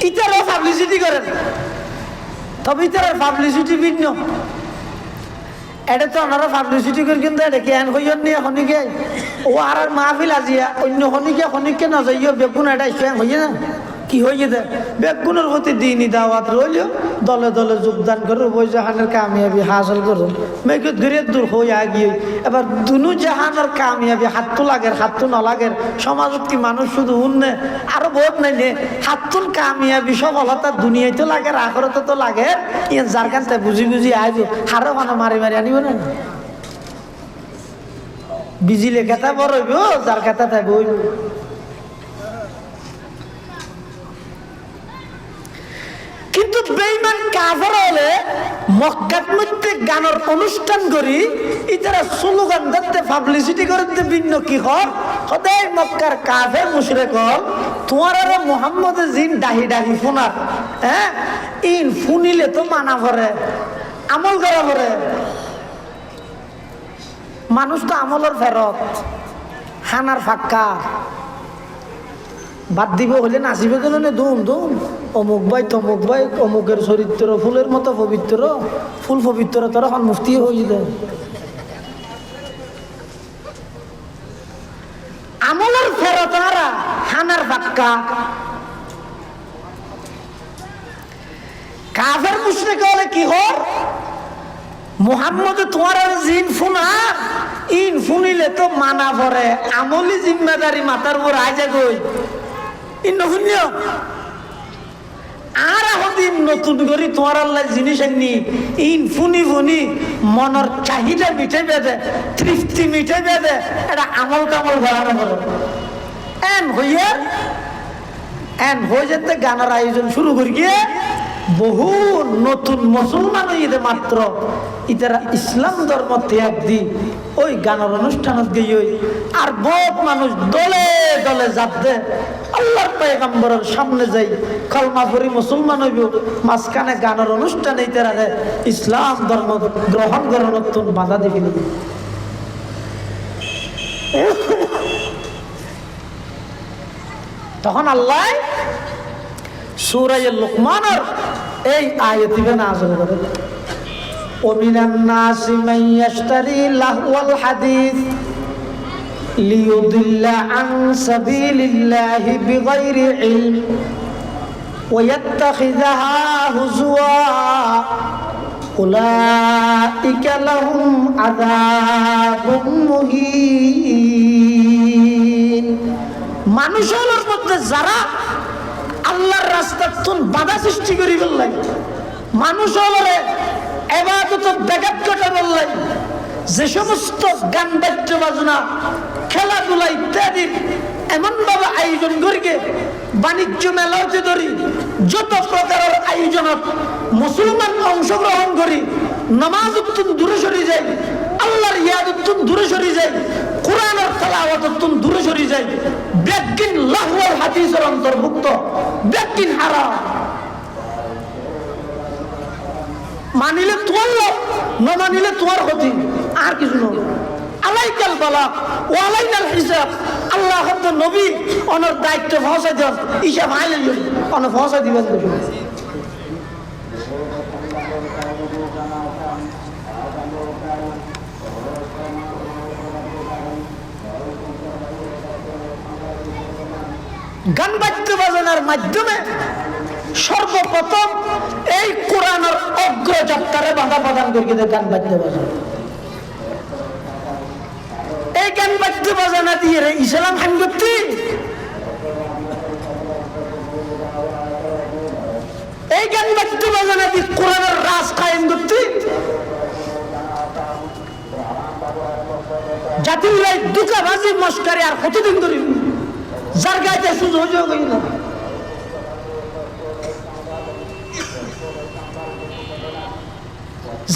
ইতারও পাবলিসিটি করেন তবে ইতার পাবলিসিটি ভিন্ন এটা তো ওনারা পাবলিসিটি করে কিন্তু এটা কি এন হইয়ার নিয়ে খনিকে ও আর মাহফিল আজিয়া অন্য খনিকে না যাইও বেগুন এটা স্প্যাং হইয়ে না কি হয়ে দে বেগুনের প্রতি দিনই দাওয়াত রইল দলে দলে যোগদান করে ওই জাহানের কামিয়াবি হাসিল করুন মেঘে ধীরে দূর হয়ে আগিয়ে এবার দুনু জাহানের কামিয়াবি হাতটো লাগের হাতটো নলাগের সমাজত কি মানুষ শুধু উন্নে আরো বহুত নাই নে হাতটোন কামিয়াবি সফলতা দুনিয়ায় তো লাগে আখরতে তো লাগে ইয়ে যার কাছে বুঝি বুঝি আইব হারো মানে মারি মারি আনিব না বিজিলে কেতা বড় হইব যার কেতা থাকবে হইব কিন্তু বেঈমান কাফের হলে মক্কার মধ্যে গানের অনুষ্ঠান করি ইতারা স্লোগান দিতে পাবলিসিটি করতে ভিন্ন কি হল সদাই মক্কার কাফের মুশরিক হল তোমার আর মুহাম্মদের জিন ডাহি ডাহি ফোনার হ্যাঁ ইন ফুনিলে তো মানা করে আমল করা করে মানুষ তো আমলের ফেরত হানার ফাক্কা বাদ দিব হলে নাচিবে গেল না দুম দুম অমুক ভাই তমুক ভাই অমুকের চরিত্র ফুলের মতো পবিত্র ফুল পবিত্র তোর এখন মুফতি হয়ে যায় আমলের ফেরত হানার ফাক্কা কাফের মুশরিক হলে কি হল মুহাম্মদ তোমার জিন ফুনা ইন ফুনিলে তো মানা পড়ে আমলি জিম্মেদারি মাথার উপর আইজা গই আর এখন নতুন করে তোমার আল্লাহ জিনিস আনি ইন ফুনি ফুনি মনের চাহিদা মিটে বেঁধে তৃপ্তি মিটে বেঁধে এটা আমল কামল বাড়ানো করো এন হয়ে যেতে গানের আয়োজন শুরু করি গিয়ে বহু নতুন মুসলমান হইতে মাত্র ইতারা ইসলাম ধর্ম ত্যাগ দি ওই গানের অনুষ্ঠানত গিয়ে আর বহুত মানুষ দলে দলে যাবে আল্লাহর পয়গম্বরের সামনে যাই কলমা পড়ি মুসলমান হইব, মাঝখানে গানের অনুষ্ঠানে ইতারা ইসলাম ধর্ম গ্রহণ করার নতুন বাধা দিবি। তখন আল্লাহ সূরা লুকমানের এই আয়াতটি নাযিল করে, ওমিনান নাসি মান ইয়াশতারি লাহওয়াল হাদিস লিয়ুদিল্লা আন সাবিলিল্লাহি বিগাইরি ইলম ওয়া ইয়াত্তাখিযাহা হুজুয়া উলাইকা লাহুম আযাবুম মুহিন। মানুষের মধ্যে যারা আল্লাহর রাস্তার তুন বাধা সৃষ্টি করি বললেন, মানুষ হলে ইবাদত ব্যাঘাত ঘটে বললেন, যে সমস্ত গান বাদ্য বাজনা খেলাধুলা ইত্যাদি এমন ভাবে আয়োজন করি বাণিজ্য মেলা হতে ধরি যত প্রকারের আয়োজনত মুসলমান অংশগ্রহণ করি, নামাজ উত্তম দূরে সরে যায়, আল্লাহর ইয়াদ উত্তম দূরে সরে যায়, কোরআনের তেলাওয়াত উত্তম দূরে সরে যায়, ব্যাকিন লাহওয়াল হাদিসের অন্তর্ভুক্ত, ব্যাকিন হারাম। মানিলে তোমার লোক, না মানিলে তোমার ক্ষতি, আর কিছু নয়। আলাইকাল বালা ও আলাইনাল হিসাব। আল্লাহ হয়তো নবী অনর দায়িত্ব পৌঁছাই দেন, হিসাব আইলেন অনেক পৌঁছাই দিবেন। গান বাদ্য বাজনার মাধ্যমে সর্বপ্রথম এই কোরআনের অগ্রযাত্রারে বাধা প্রদান করে গান বাদ্য বাজনা। এই গান বাদ্য বাজনা দিয়ে ইসলাম হান করতে, এই গান বাদ্য বাজনা দিয়ে কোরআনের রাজ কায়েম করতে, জাতির দুঃখাবাজি মস্কারি আর কতদিন ধরে যার গাইতে সুযোগ হই না।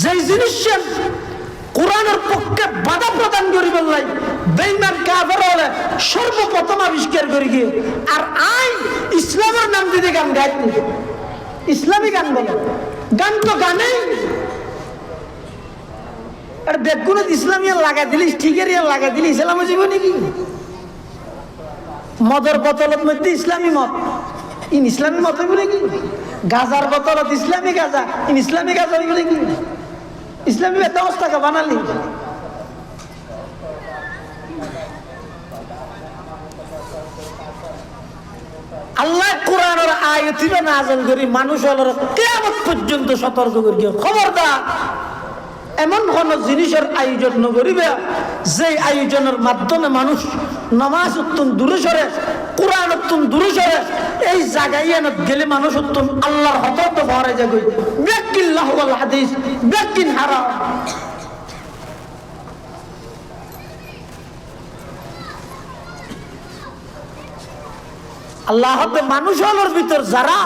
যে জিনিস কোরআনের পক্ষে বাধা প্রদান করি বললাই বেঈমান কাফের হলে সর্বপ্রথম আবিষ্কার করি গিয়ে আর আইন ইসলামের নাম দিতে গান গাইতে, ইসলামী গান বলে। গান তো গানেই আর বেগুন ইসলামিয়া লাগাই দিলি, ঠিকের লাগাই দিলি ইসলাম জীব নাকি? মদের বোতলত মধ্যে ইসলামী মদ, ইন ইসলামী মত হইব নাকি? গাজার বোতলত ইসলামী গাজা, ইন ইসলামী গাজা হইব নাকি? ইসলামী ব্যবস্থাকে বানালি। আল্লাহ কোরআনের আয়াত নাযিল করি মানুষ হলো কিয়ামত পর্যন্ত সতর্ক করি, খবরদার এমন কোন জিনিসের আয়োজন নকরিবে যে আয়োজনের মাধ্যমে মানুষ নামাজ উত্তম দূরে সরে, কোরআন উত্তম দূরে সরে। এই জায়গায় গেলে মানুষ উত্তম আল্লাহর হতত ভরে যাবে। ব্যাকিন লাহওয়াল হাদিস, ব্যাকিন হারাম। আল্লাহ মানুষ হলোর ভিতর যারা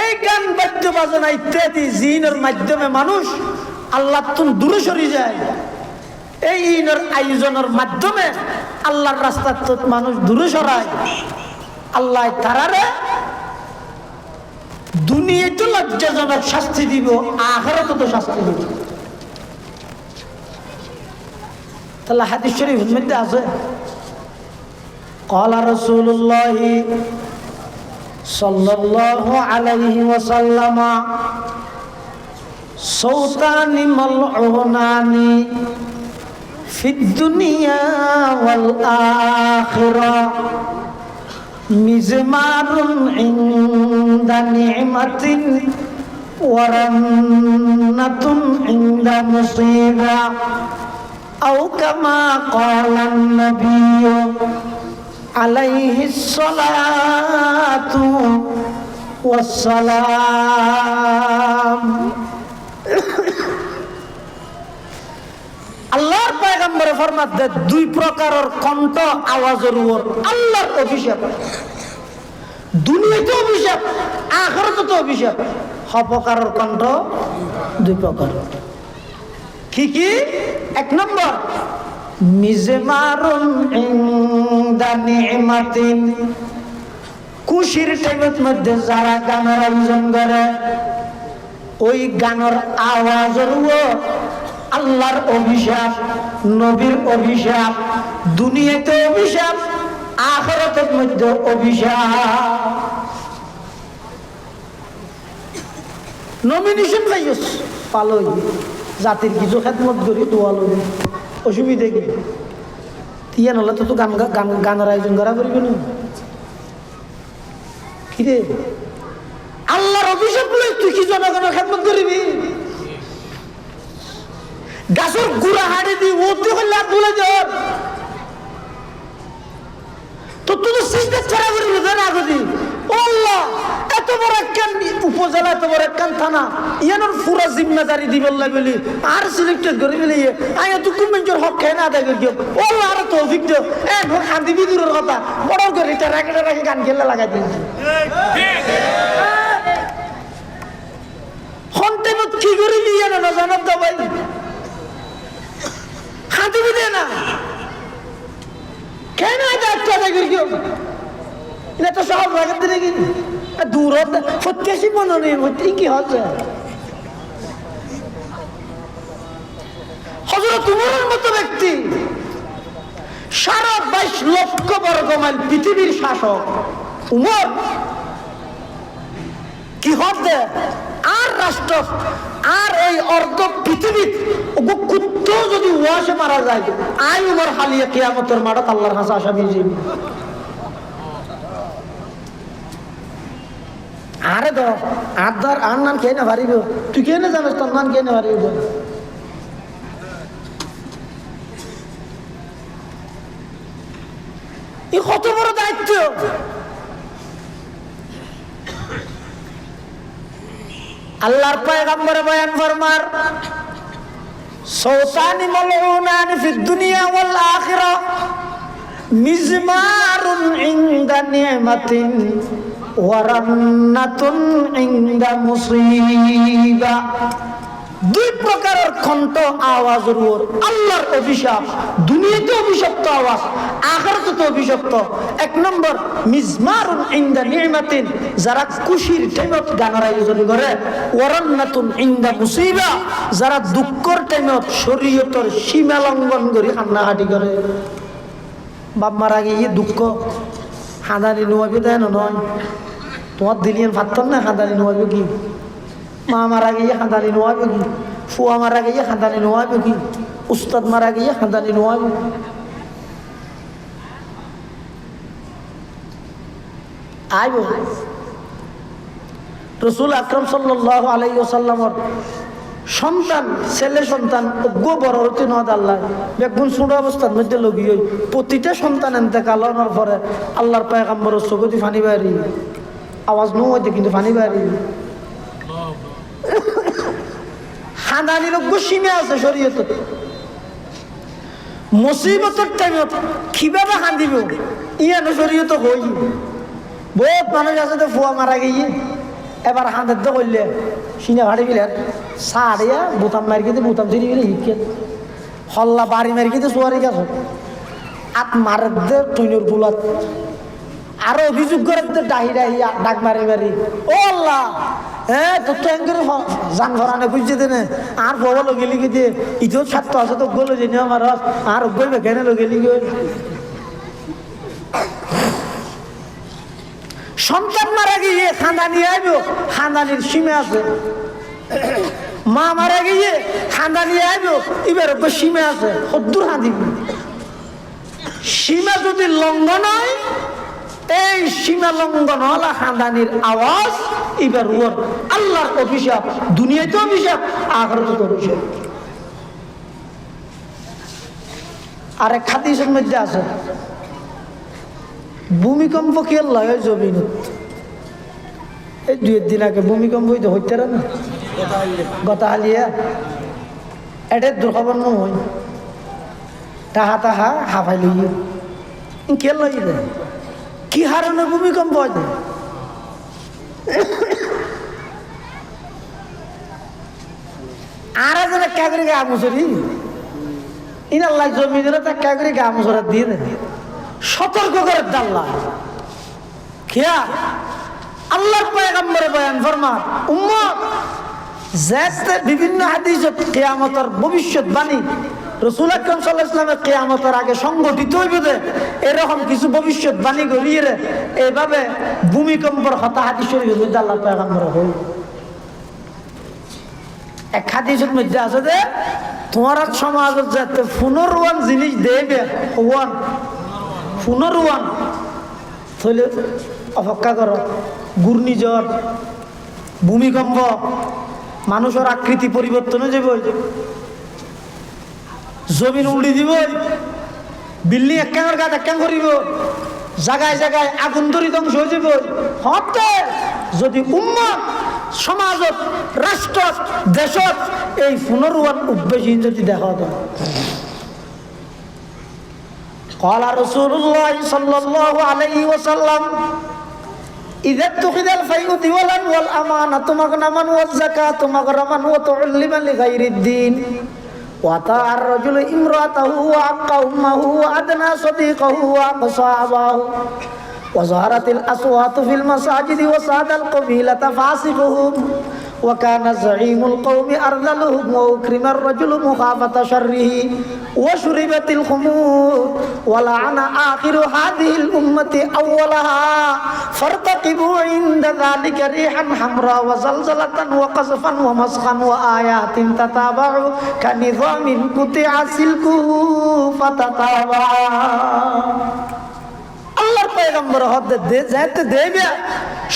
এই গান বাদ্য বাজনা ইত্যাদি জিনের মাধ্যমে মানুষ আল্লাহ তুম দূরে সরে যায়, এই ইনের আয়োজনের মাধ্যমে আল্লাহর রাস্তার মানুষ দূরে সরায়, আল্লাহ তারারে দুনিয়াতে লজ্জাজনক শাস্তি দিব, আখিরাতে তো শাস্তি দিব। তাহলে হাদিস শরীফের মধ্যে আছে ক্বালা রাসূলুল্লাহ সাল্লাল্লাহু আলাইহি ওয়াসাল্লাম সৌতানি মালউনানি ফিদ দুনিয়া ওয়াল আখিরা মিজমারুন ইনদা নি'মাতিন ওয়া রান্নাতুন ইনদা মুসিবা আও কামা ক্বালান নাবিয়্যু আলাইহিস সালাতু ওয়াস সালাম। আল্লাহর পয়গম্বরে ফরমাতে দুই প্রকারের কণ্ঠ আওয়াজের উপর আল্লাহর অভিশাপ। দুনিয়াতে অভিশাপ, আখিরাতে তো অভিশাপ। হপকারর কণ্ঠ দুই প্রকার। কি কি? এক নম্বর, মিজমারুন ইনদা নি'মাতিন, খুশির টাইমের মধ্যে যারা গানের আয়োজন করে, ওই গানের আওয়াজের আল্লাহর অভিশাপ, নবীর অভিশাপ, দুনিয়াতে অভিশাপ, আখিরাতের মধ্যে অভিশাপ। নমিনেশন পাইস পালই, জাতির কিছু খেদমত করি দোয়া লই, অসুবিধা কি? তিয়া নহলে তো গান গানের আয়োজন করা করিব না। কি রে, আল্লাহর অভিশাপ বলে তুই কি জনগণের খেদমত করিবি? গাছের গুড়া হাড়ি দি ওতে হলে বলে যার তো তুই সিজদা ছাড়া করিবি না আগে। ও আল্লাহ, এত বড় একখান উপজেলা, এত বড় একখান থানা, ইয়ানোর পুরা জিম্মেদারি দিবেন বলি আর সিলেক্টেড করে ফেলে আয়া তো কুমেঞ্জর হক খেয়ে না আদায় করি। ও আল্লাহ, আর তৌফিক দিও। খান্দি বিদুরের কথা বড় করে এটা রাখে গান খেলে লাগাই দিয়েছি। হন্টেমত কি করে দিয়ে না জানাব দা ভাই, খান্দি বিদে না কেন এটা একটু আদায় করি কেউ এটা তো সহজ লাগাতে দিলে কি দূর প্রত্যাশী মনে নেই কি হচ্ছে। হযরত উমরের মতো ব্যক্তি, সারা 22 লক্ষ বর্গ মাইল পৃথিবীর শাসক উমর, কি হচ্ছে আর রাষ্ট্র আর এই অর্ধ পৃথিবী কুত্তো যদি ওয়াসে মারা যায়, আই উমর হালিয়া কিয়ামতের মাঠে আল্লাহর কাছে আসামি যাবে। আরে ধর আর নাম খেয়ে না পারিব, তুই কে না জানিস তোর নাম খেয়ে না পারিব। এই কত বড় দায়িত্ব। আল্লাহর পয়গম্বর বয়ান ফরমার, সৌতানি মালউনান ফিদ দুনিয়া ওয়াল আখিরাহ, মিজমারুন ইনদা নি'মাতিন ওয়ারান্নাতুন ইনদা মুসিবা। দুই প্রকারের কণ্ঠ আওয়াজের উপর আল্লাহর অভিশাপ, দুনিয়াতে অভিশপ্ত আওয়াজ, আখিরাতে অভিশপ্ত। এক নম্বর, মিজমারুন ইনদা নি'মাতিন, যারা খুশির টাইমত গানের আয়োজন করে, ওয়ারান্নাতুন ইনদা মুসিবা, যারা দুঃখের টাইমত শরীয়তের সীমা লঙ্ঘন করে কান্নাকাটি করে। বাপ মারা গিয়ে দুঃখ হাঁদানি নোয়াবি দেয় না নয়, তোমার দিলিয়ান ভাবতাম না হাঁদানি নোয়াবে কি, মা মারা গিয়ে হাঁদানি নোয়াবে কি, ফুয়া মারা গিয়ে হাঁদানি নোয়াবে কি, উস্তাদ মারা গিয়ে হাঁদানি নোয়াবে। আইব রসুল আকরাম সাল্লাল্লাহু আলাইহি ওয়াসাল্লামের সন্তান, ছেলে সন্তান অজ্ঞ বড় হতে নদ আল্লাহ বেগুন ছোট অবস্থার মধ্যে লগি হই, প্রতিটা সন্তান এতেকাল হওয়ার পরে আল্লাহর পয়গম্বরের চোখে ফানি বাড়ি, আওয়াজ নয় কিন্তু ফানি বাড়ি। হাঁদানির অজ্ঞ সীমা আছে শরীয়ত। মুসিবতের টাইমত কিভাবে হাঁদিব ইয়ানো শরীয়ত হই। বহুত মানুষ আছে তো ফুয়া মারা গিয়ে এবার হাঁদের তো করলে সিনে ভাড়ি গেলে সাড়িয়া বোতাম মারি গেছে, বোতাম ছিঁড়ি গেলে হিটকে হল্লা বাড়ি মারি গেছে সোয়ারি গাছ আত মারে দে টুইনের বুলাত আরো অভিযোগ করে ডাহি ডাহি ডাক মারি মারি। ও আল্লাহ, হ্যাঁ তোর তো এঙ্কের যান ভরানে বুঝছে দেনে আর বড় লগে লিখে দিয়ে ইতেও ছাত্র আছে তো গলো যে আমার আর গইবে কেন লগে লিখে। সন্তান মারা গিয়ে খানদানি আইব, খানদানির সীমা আছে। মা মারা গিয়ে খানদানি আইব, এবার সীমা আছে, সদ্দুর হাঁদিব। সীমা যদি লঙ্ঘন হয়, এই সীমা লঙ্ঘন হলা খানদানির আওয়াজ এবার ওর আল্লাহর অভিশাপ, দুনিয়াতে অভিশাপ, আখিরাতে অভিশাপ। আরেক হাদিসের মধ্যে আছে ভূমিকম্প কি আল্লাহ জমিন, এই 2 দিন আগে ভূমিকম্প হইতে না গতা হালিয়া এটা দুর্খবর নয়, তাহা তাহা হাফাই লইয়ে কে লইবে কি হারণে ভূমিকম্প হয় আর একজনে কে করে গা মুসরি ইনাল্লাহ জমিনের কে করে গা মুসরা দিয়ে দেয় সতর্ক করে দাল্লা খেয়া আল্লাহর পয়গম্বরে বয়ান ফরমান উম্মত যাতে বিভিন্ন হাদিসত কিয়ামতের ভবিষ্যৎবাণী রাসূল আকরাম সাল্লাল্লাহু আলাইহি ওয়াসাল্লামের কিয়ামতের আগে সংগঠিত হইবে যে এরকম কিছু ভবিষ্যৎবাণী করিয়ে এইভাবে ভূমিকম্পের কথা হাদিস শরীফের মধ্যে আল্লাহর পয়গম্বর হই এক হাদিসের মধ্যে আছে যে তোমার সমাজের যাতে পুনর্বান জিনিস দেবে ওয়ান পুনর্বান তাহলে অপেক্ষা করো ঘূর্ণিঝড় ভূমিকম্প মানুষের আকৃতি পরিবর্তন হয়ে যাবে জমিন উল্টি দিব বিল্ডিং একাঙ্গের গাছ একাং করিব জায়গায় জায়গায় আগুন ধরি ধ্বংস হয়ে যাব হতে যদি উম্মত সমাজত রাষ্ট্র দেশত এই পুনর্বান উদ্বেগহীন যদি দেখা হতো قال رسول الله صلى الله عليه وسلم إذا اتخذ الفيء دولا والأمانة مغنما والزكاة مغرما وتعلما لغير الدين وأطاع الرجل امرأته وعق أمه وأدنى صديقه وأقصى أباه وظهرت الأصوات في المساجد وساد القبيلة فاسقهم وكان زعيم القوم أرذلهم وأكرم الرجل مخافة شره وشربت الخمور ولعن آخر هذه الأمة أولها فارتقبوا عند ذلك ريحا حمراء وزلزلة وقذفا ومسخا وآيات تتابع كنظام قطع سلكه فتتابع আল্লাহর পয়গম্বর হতে যাইতে দেবে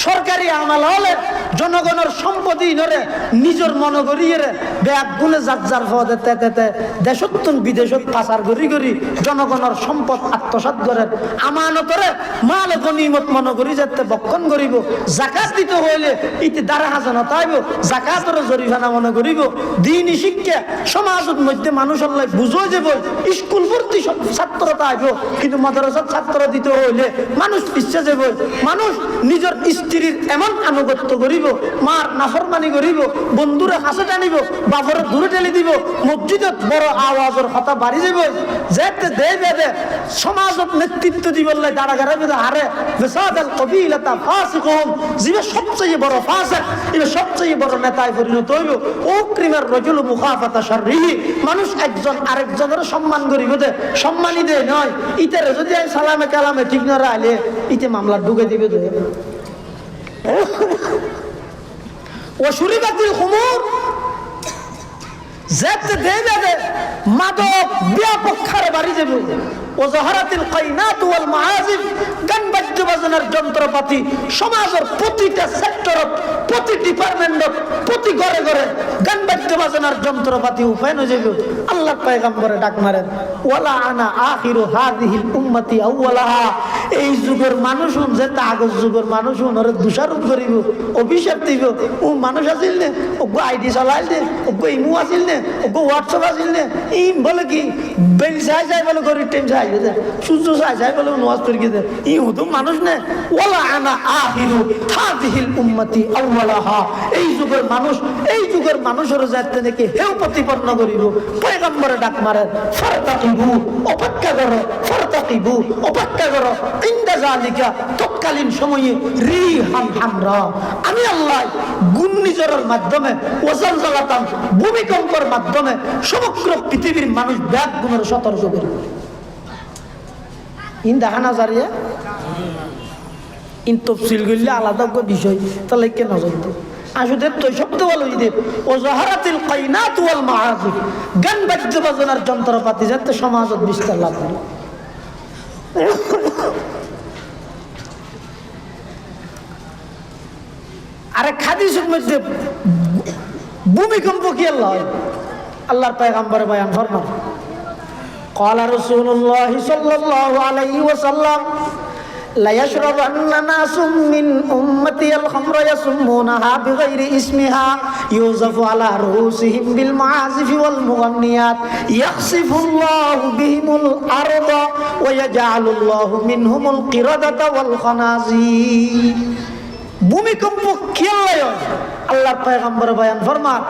সরকারি আমাল হলে জনগণের সম্পত্তি ধরে নিজের মনে করিয়ে ব্যাগ গুনে যার পদে তেতে দেশত্তুন বিদেশত পাচার করি জনগণের সম্পদ আত্মসাৎ করে আমানতরে মাল গনিমত মনে করি যাতে বক্ষণ করিব জাকাত দিতে হইলে ইতি দ্বারা হাজানো তাইব জাকাতের জরিমানা মনে করিব দিনই শিক্ষা সমাজের মধ্যে মানুষের লাই বুঝো যাব স্কুল ভর্তি ছাত্র তাইব কিন্তু মাদ্রাসার ছাত্র দিতে হইলে মানুষ ইচ্ছা যাব মানুষ নিজের স্ত্রীর এমন আনুগত্য করিব মার নাফরমানি করিব বন্ধুরে হাসে টানিব বাবরে দূরে ঠেলে দিব মসজিদত বড় আওয়াজের কথা বাড়ি যাব যেতে দে সমাজত নেতৃত্ব দিবার লাই দাঁড়া গাড়াবে হারে বেসাদাল কবিলাতা ফাসিকুম জিবে সবচেয়ে বড় ফাসিক ইবে সবচেয়ে বড় নেতায় পরিণত হইব ও ক্রিমের রজুল মুখাফাতা শাররিহি মানুষ একজন আরেকজনের সম্মান করিব দে সম্মানই দে নয় ইতারে যদি সালামে কালামে ঠিক না রাইলে ইতে মামলা ঢুকে দিবে দে وشربت الخمور যাতে দেবে মাদক ব্যাপক হারে বাড়ি যাবে وظهرت القينات والمعازف গান বাদ্য বাজনার যন্ত্রপাতি সমাজের প্রতিটা সেক্টরত প্রতি ডিপার্টমেন্টত প্রতি ঘরে ঘরে গান বাদ্য বাজনার যন্ত্রপাতি উপায়ন হয়ে যাবে আল্লাহর পয়গম্বরে ডাক মারেন ওয়ালা আনা আখিরু হাযিহিল উম্মতি আউওয়ালাহা এই যুগের মানুষ যে আগের যুগের মানুষ ওনারে দোষারোপ করিব অভিশাপ দিব ও মানুষ আছিল নে ওগো আইডি চালাইল নে ওগো ইমু আছিল নে ওগো হোয়াটসঅ্যাপ আছিল নে ই বলে কি বেল যাই বলে গরি টাইম যাই সূর্য যাই বলে নামাজ পড়ি দে ই হুদু মানুষ নে ওয়ালা আনা আখিরু হাযিহিল উম্মতি আউওয়ালাহা এই যুগের মানুষের যাতে নাকি হেউ প্রতিপন্ন করিব পয়গম্বরে ডাক মারেন ফারতাকিবু অপেক্ষা করো ইনদা যালিকা তৎকালীন সময়ে রিহান হামরা আমি আল্লাহ ঘূর্ণিঝড়ের মাধ্যমে ওয়াজালজালাতান ভূমিকম্পের মাধ্যমে সমগ্র পৃথিবীর মানুষ ব্যাগ গুণের সতর্ক করিব ইন দেখা না জারিয়া ইন তফসিল করলে আলাদা বিষয় তাহলে কে নজর দিই আসলে তো শব্দ বলো ঈদের ও জহারাতিল কাইনাত ওয়াল মাআজিফ গান বাদ্য বাজনার যন্ত্রপাতি যাতে সমাজত বিস্তার লাভ করে আরে হাদিসের মধ্যে ভূমিকম্প কি আল্লাহর পয়গম্বর বয়ান ফরমান قال رسول الله صلى الله عليه وسلم لا يشربن ناس من أمتي الخمر يسمونها بغير اسمها يوزف على رؤوسهم بالمعازف والمغنيات يخسف الله بهم الأرض ويجعل الله منهم القردة والخنازير ভূমিকম্প খেললে আল্লাহর পয়গম্বর বয়ান ফরমান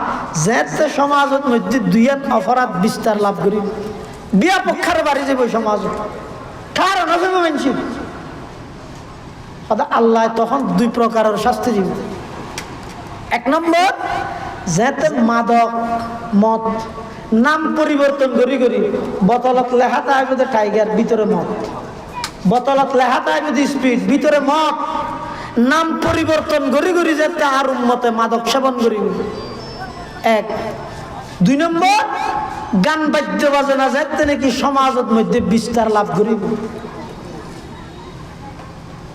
যে সমাজের মধ্যে দুইয়ান অপরাধ বিস্তার লাভ করি বিয়া পক্ষার বাড়ি যাবে সমাজ কারণ হবে মানছি আল্লাহ তখন দুই প্রকারের শাস্তি দিব। এক নম্বর যেতে মাদক মদ নাম পরিবর্তন করি করি বোতলত লেখা থাকবে টাইগার ভিতরে মদ, বোতলত লেখা থাকবে স্পিড ভিতরে মদ, নাম পরিবর্তন করি করি যেতে আর উম্মতে মাদক সেবন করি। এক। দুই নম্বর গান বাদ্য বাজনা যেতে নাকি সমাজের মধ্যে বিস্তার লাভ করিব।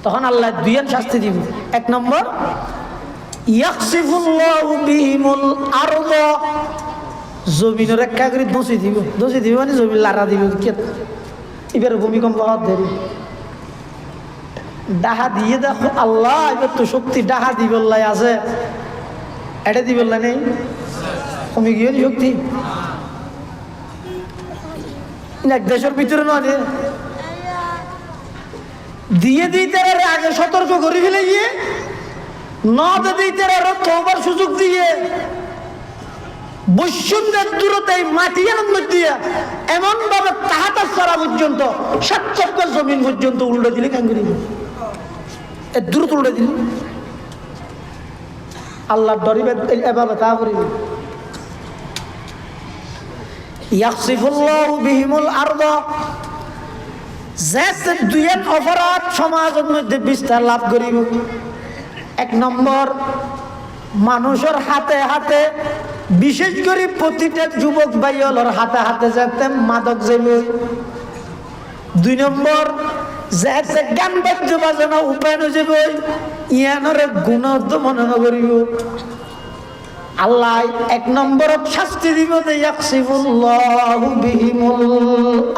তখন আল্লাহ দুইয়ান শাস্তি দিব। এক নম্বর ইয়াকসিফুল্লাহু বিহিমুল আরদ, জমিনের একটা করে দোষী দিব মানে জমি লারা দিব। এবার ভূমিকম্প হওয়ার দেরি ডাহা দিয়ে দেখো আল্লাহ এবার তো শক্তি ডাহা দিবল্লাই আছে, এটা দিবল্লা নেই কমে গিয়ে শক্তি এক দেশের ভিতরে নয় দিয়ে দিতে আগে সতর্ক করে ফেলে গিয়ে নদ দিতে তোবার সুযোগ দিয়ে বৈষম্যের দূরতে মাটি আনন্দ দিয়ে এমন ভাবে তাহাতার সারা পর্যন্ত 7 চক্কর জমিন পর্যন্ত উল্টে দিলে কেন করি এর দূরত উল্টে দিল আল্লাহ ডরিবে এভাবে তা করিব। ইয়াকসিফুল্লাহু বিহিমুল আরদ, যে দুইয়ের অপরাধ সমাজের মধ্যে বিস্তার লাভ করিব। এক নম্বর মানুষের হাতে হাতে বিশেষ করে প্রতিটা যুবক ভাইয়ের হাতে হাতে যাতে মাদক যাবে। দুই নম্বর যে গান বাদ্য বাজনা উপায় যাবে ইয়ানরে গুণত মনে করিব। আল্লাহ এক নম্বর শাস্তি দিব ইয়াকসিফুল্লাহু বিহিমুল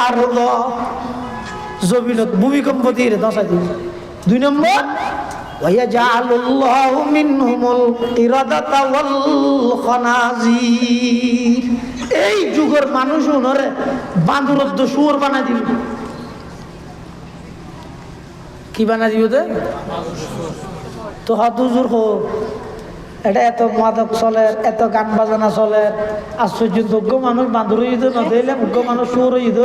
আরদ, জমিনত ভূমিকম্প দিয়ে দশা দিব। দুই নম্বর ওয়ায়াজআলুল্লাহু মিনহুমুল কিরাদাতা ওয়াল খানাজির, এই যুগের মানুষ ওনরে বান্দরদ্দ শুয়োর বানাই দিল। কি বানাই দিব তো হুজুর হো এটা এত মাদক চলে এত গান বাজানা চলে আশ্চর্য যোগ্য মানুষ বান্দর ঈদ নদিলাম যোগ্য মানুষ শুয়োর ঈদ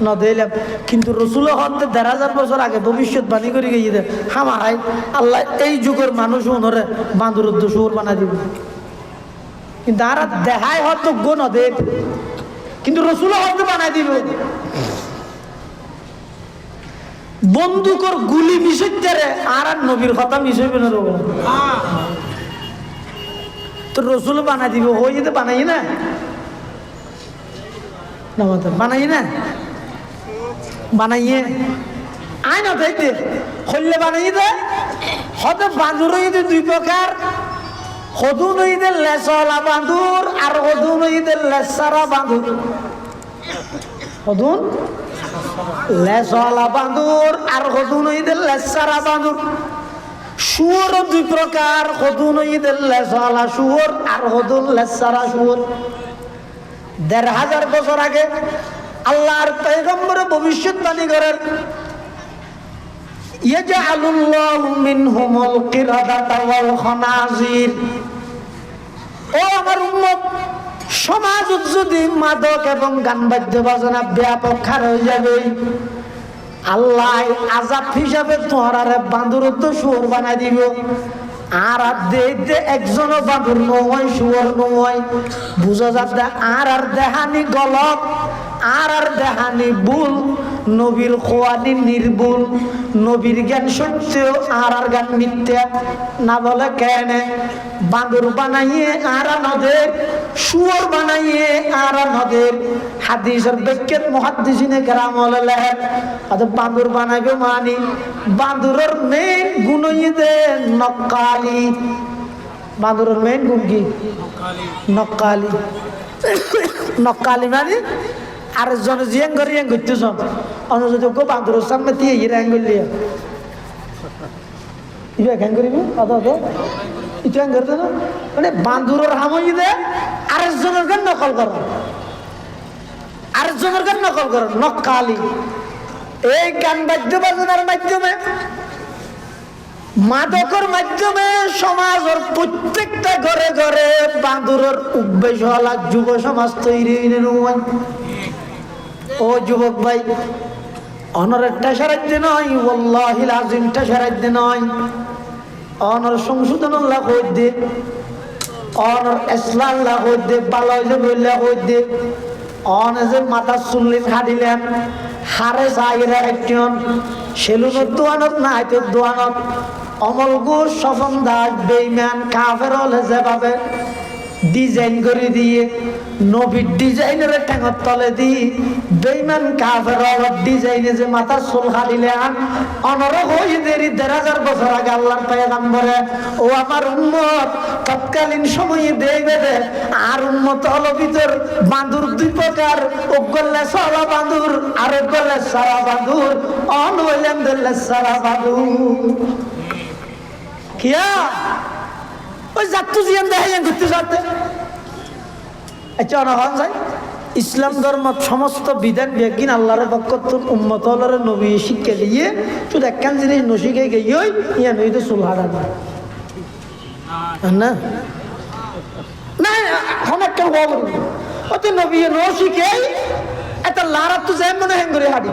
নদিলাম, কিন্তু রসুল হতে ১,৫০০ বছর আগে ভবিষ্যৎবাণী করে গিয়ে হামাই আল্লাহ এই যুগের মানুষ ওনরে বান্দরদ্দ শুয়োর বানাই দিব। কিন্তু আর দেখায় হতজ্ঞ নদে, কিন্তু রসুল হতে বানাই দিব। বন্দুকর গুলি মিশাইতে আর নবীর কথা মিশাইবে না তো রসুল বানাই দিব। হয়ে যেতে বানাই না বানাই না বানাইয়ে আয় না দেখতে হইলে বানাই দে হতে বাঁধুর দুই প্রকার, হদু নইদের লেসলা বাঁধুর আর হদু নইদের লেসারা বাঁধুর। হদুন লেসলা বাঁধুর আর হদু নইদের লেসারা বাঁধুর। শুয়োর দুই প্রকার, হদুন ঈদের লেসলা শুয়োর আর হদুন লেসারা শুয়োর। ১,৫০০ বছর আগে আল্লাহর পয়গম্বরে ভবিষ্যৎবাণী করেন ইয়াজআলুল্লাহু মিনহুমুল কিরাদাতা ওয়াল খানাজির। ও আমার উম্মত, সমাজ যদি মাদক এবং গান বাদ্য বাজনা ব্যাপক খার হয়ে যাবে আল্লাহ আযাব হিসাবে তোহারে বান্দরত্ব শুয়োর বানাই দিব। আর দেখতে একজনও বাঁদর নয় শুয়োর নয়, বুঝা যাচ্ছে আর দেহানি গলত আর দেহানি ভুল, নবীর খোয়ানি নির্ভুল, নবীর জ্ঞান সত্য আর জ্ঞান মিথ্যা না বলে কেন। বাঁদর বানাইয়ে আর নদের, শুয়োর বানাইয়ে আর নদের। হাদিসের ব্যাখ্যাত মুহাদ্দিসিনে কেরাম লেখেন বাঁদর বানাইবে মানি বাঁদরের মেইন গুণ ইদে নক্কালি। বাঁদরের মেইন গুণ কি? নক্কালি। নক্কালি মানে আর জন জিয়াং করে ইয়াং করতেছ অন্য যদি বাঁদরের সামনে দিয়ে হিরাং করলি ইবা কেন করিবি অত ইটা করতে না মানে বাঁদরের হামই দে আরেকজনের গান নকল কর, আরেকজনের গান নকল কর নক্কালি। এই গান বাদ্য বাজনার মাধ্যমে মাদকের মাধ্যমে সমাজের প্রত্যেকটা ঘরে ঘরে বাঁদুরের উদ্বেশ হলা যুব সমাজ তৈরি হইলেন। ও যুবক ভাই, অনর একটা সারাজ্য নয়, ওয়াল্লাহিল আযীমটা সারাজ্য নয়, অনর সংশোধন আল্লাহ কই দে, অনর ইসলাম আল্লাহ কই দে, ভালো হইলে বললে কই দে, অন যে মাথা চুল্লিন হাডিলেন হারে চাইরা একজন সেলুনের দোয়ানত না হাইতের দোয়ানত অমল ঘোষ, স্বপন দাস, বেইমান কাফের হলে যেভাবে ডিজাইন করে দিয়ে নবীর ডিজাইনের ঠেঙর তলে দিয়ে বেইমান কাফের ডিজাইনে যে মাথার চুল খালিলেন অনরক হয়ে দেরি ১,৫০০ বছর আগে আল্লাহর পয়গম্বরে ও আমার উম্মত তৎকালীন সময়ে দেখবে দে আর উম্মত হলো ভিতর বাঁদুর দুই প্রকার, ওগলে সারা বাঁদুর আর ওগলে সারা বাঁদুর, অন হইলেন দিল্লে সারা বাঁদুর। কিয়া ওই যাত্তু জিয়ান দেখাইয়া ঘুরতে যাতে আচ্ছা অনহন যায় ইসলাম ধর্ম সমস্ত বিধান বিজ্ঞান আল্লাহর পক্ষ উম্মত হলার নবী শিক্ষা দিয়ে শুধু একখান জিনিস নশিকে গিয়ে ইয়া নই তো চুল হারা না না এখন একটা বল অত নবী নশিকে এটা লারা তো যাই মনে হেন করে হাঁটি।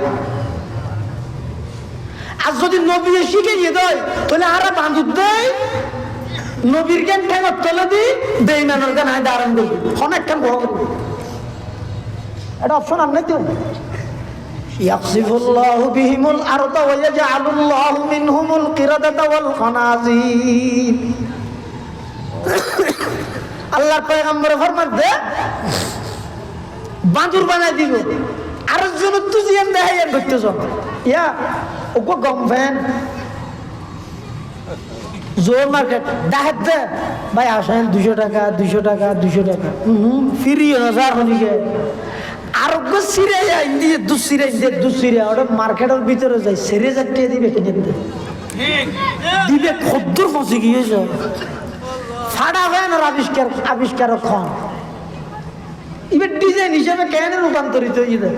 আর যদি নবী শিখে গিয়ে দেয় তাহলে আরা বাঁধুর দেয় নবীর জ্ঞান ঠেঙর তলে দি বেইমানের জ্ঞান হয় দাঁড়ান করবি অনেক কেন বড় করবি। এটা অপশন আপনি তো ইয়াকসিফুল্লাহু বিহিমুল আরদা ওয়া ইয়াজআলুল্লাহু মিনহুমুল কিরাদাতা ওয়াল খানাজির। আল্লাহর পয়গম্বর ফরমান দে বাঁদুর বানাই দিব আর জন তুজিয়ান দেখাইয়া করতেছ ইয়া ওগো গম ফ্যান জোর মার্কেট ডাহের দে ভাই আসেন 200 টাকা 200 টাকা 200 টাকা ফ্রি হাজার হনিকে আরোগ্য সিরে দিয়ে দুসিরে ওটা মার্কেটের ভিতরে যায় সেরে যাটিয়ে দিবে কিনে দিবে খদ্দুর ফসে গিয়েছে ফাড়া হয় না আবিষ্কারক খন এবার ডিজাইন হিসেবে কেন রূপান্তরিত ইয়ে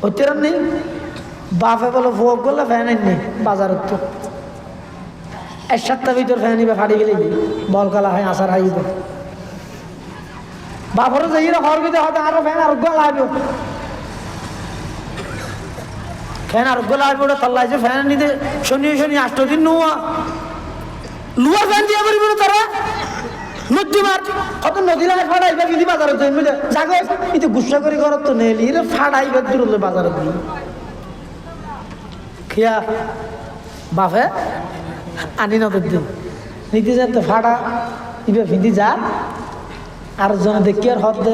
হচ্ছে নেই বাপে বলো ভোগ করলে ফ্যান নেই বাজারের তো 1 সপ্তাহ ভিতর ফ্যান নিবে ফাড়ি গেলে বল কালা হয় আসার হাই বাপরে যাই ঘর ভিতরে হয়তো আরো ফ্যান আরোগ্য লাগবে ফ্যান আরোগ্য লাগবে ওটা তাল্লাই যে ফ্যান নিতে শনি 8 দিন নোয়া লুয়ার ফ্যান দিয়ে পারিব তারা নদী মার কত নদী লাগে ফাড়াইবা কিন্তু বাজারে যাগো কিন্তু গুসা করে ঘর তো নেই ফাড়াইবা দূর বাজারে খিয়া বাপে আনি নদীর দিন নিতে যা তো ফাড়া ইবে ফিন্দি যা আর জনে দেখি আর হদ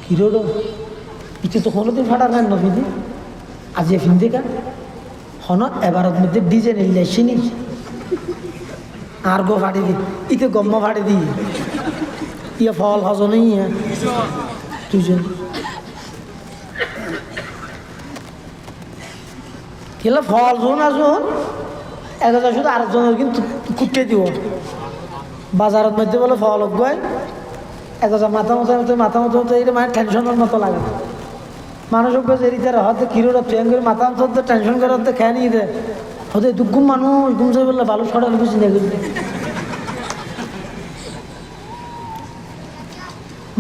কিরোড ইতি তো কোনোদিন ফাটার নাই নফিদি আজ ফিন্দি কা হন এবারের মধ্যে ডিজাইন এলিয়েছিনি আর গো ফাটি দি ইতে গম্ম ফাটি দি ইয়ে ফল হজনে ইয়ে দুজন কেলা ফল জোন আসুন 1000 শুধু আরেকজনের কিন্তু কুটে দিব বাজারের মধ্যে বলে ফল গয় 1000 মাথা মতো এটা মানে টেনশনের মতো লাগে মানুষ এরিতে হয়তো কিরোটা প্রেম করে মাথা মতো টেনশন করে হতে খেয়ে নিয়ে দেয় হতে দুগুম মানুষ গুম যাই বললে ভালো সরা কিছু চিন্তা করি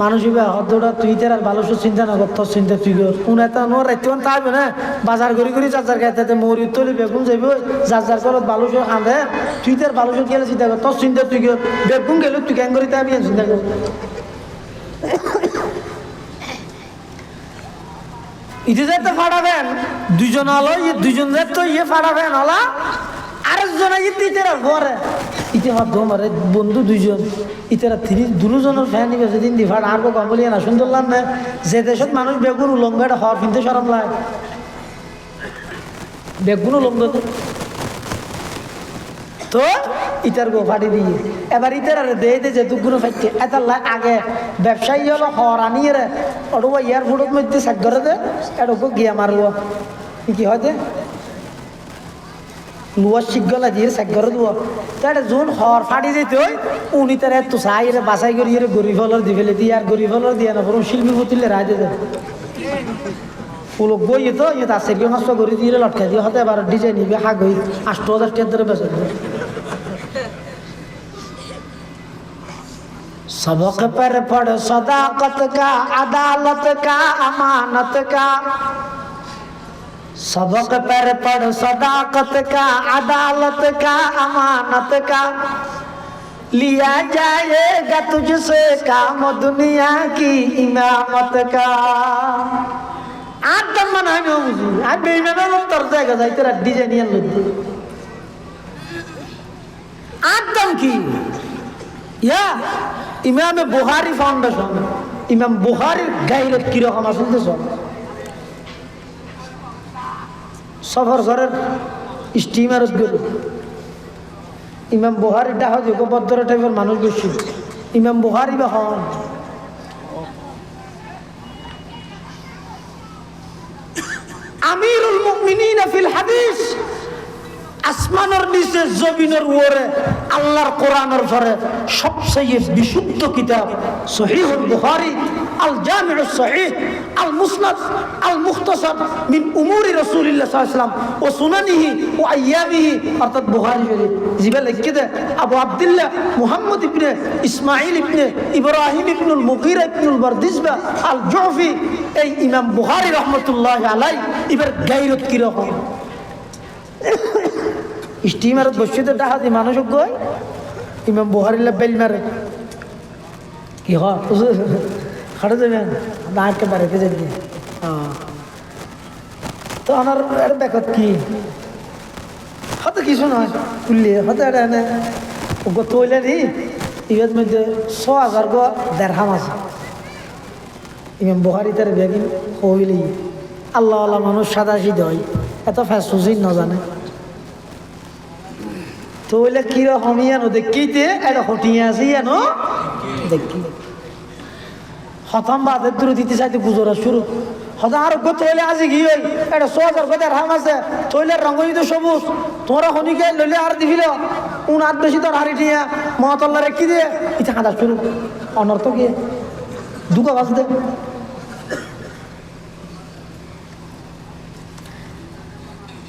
মানুষ হতটা তুই তার ভালো চিন্তা না কর তোর চিন্তা তুই কর কোন এটা নোর রাইতেন থাকবে না বাজার করি যার খাইতে মরি তলি বেগুন যাইব যার করত ভালো আঁধে তুই তার ভালো গেলে চিন্তা কর তোর চিন্তা তুই কর বেগুন গেলে তুই কেন করি তাই চিন্তা কর ইতে যাতে ফাড়াবেন দুজন হলো দুজন তো ইয়ে ফাড়াবেন হলা আরেকজন ইতেরা ঘরে ইতে মারে বন্ধু দুইজন ইতেরা দুজনের ফ্যান নিবে সেদিন দি ফাড় আর কম বলিয়ে না সুন্দর লাগ না যে দেশত মানুষ বেগুন উলঙ্গাটা হওয়ার কিনতে সরম লাগে বেগুন উলঙ্গ তো ইটার গো ফাটি দিয়ে এবার ইতার দিয়ে যে দুগুলো ফাইতে এটা আগে ব্যবসায়ী হলো হর আনিয়ে রে ওটা এয়ারপোর্টের মধ্যে সাক ধরে দে এটা গিয়া মারবো কি হয়তো লুয়ার শিখ গলা দিয়ে সাক ধরে দেবো তো এটা যোন হর ফাটি যেত উনি তার এত চাই রে বাছাই করি গরিব হলর দি ফেলে দিয়ে আর গরিব হলর দিয়ে না বরং শিল্পী পতিলে রায় দিয়ে পুলক বইয়ে তো ইয়ে আছে কেউ নষ্ট করে দিয়ে লটকা দিয়ে হতে এবার ডিজাইন নিবে হাগ হই 8,000 টাকা ধরে বেচে सबक पर पढ़ सदाकत का अदालत का अमानत का सबक पर पढ़ सदाकत का अदालत का अमानत का लिया जाएगा तुझसे काम दुनिया की इमामत का आदम मना में मुझे आज बेईमान लोग तर जाएगा जाए तेरा डिजाइनियन लोग आदम की या ইমামে বুখারী ফাউন্ডেশন ইমাম বুখারীর গায়রত কি রকম আসলে সফর ঘরের স্টিমারত গেল ইমাম বুখারী ডাহ যোগবদ্ধ টাইপের মানুষ বেশি ইমাম বুখারী বা হন আমিরুল মুমিনিন ফিল হাদিস আসমানের নিচে জমিনের উপরে আল্লাহর কোরআনের পরে সবচেয়ে বিশুদ্ধ কিতাব সহিহুল বুখারী আল জামিউস সহিহ আল মুসনাদ আল মুখতাসার মিন উমুরি রাসূলিল্লাহ সাল্লাল্লাহু আলাইহি ওয়াসাল্লাম ও সুনানিহি ও আইয়ামিহি অর্থাৎ বুখারী শরীফ জিবা লিখে দে আবু আব্দুল্লাহ মুহাম্মদ ইবনে ইসমাঈল ইবনে ইব্রাহিম ইবনুল মুগীরা ইবনুল বারদিসবা আল জুফি এই ইমাম বুখারী রাহমাতুল্লাহি আলাইহি এবার গায়রত কি রকম স্টিমারত বসিতে ডাহা দি মানুষ গই ইমাম বুখারীর বেল মারে কি হয় খাড়ে যাবেন না একেবারে কে যাবি তো আমার এর দেখত কি হয়তো কিছু নয় তুললে হয়তো এটা এনে তৈলে নি ইয়ের মধ্যে 6,000 গো দেড়হাম আছে ইমাম বুখারী তার বেগিন হইলি আল্লাহ আল্লাহ মানুষ সাদা সিধ হয় এত ফ্যাসুজিন না জানে তো ওইলে কিরকম ইয়ানো দেখিতে এটা হটিয়ে আছে ইয়ানো দেখি হতাম বাদের দূরে দিতে চাইতে গুজরা শুরু হতাম আর গো তৈলে আজি কি হই এটা 6,000 গো দেড়হাম আছে তৈলের রঙই তো সবুজ তোমরা হনিকে লইলে আর দিছিল উনাত বেশি তোর হারি দিয়া মহাতল্লা রেখি দিয়ে ইটা কাঁদা শুরু অনর্থ কি দুগা বাজতে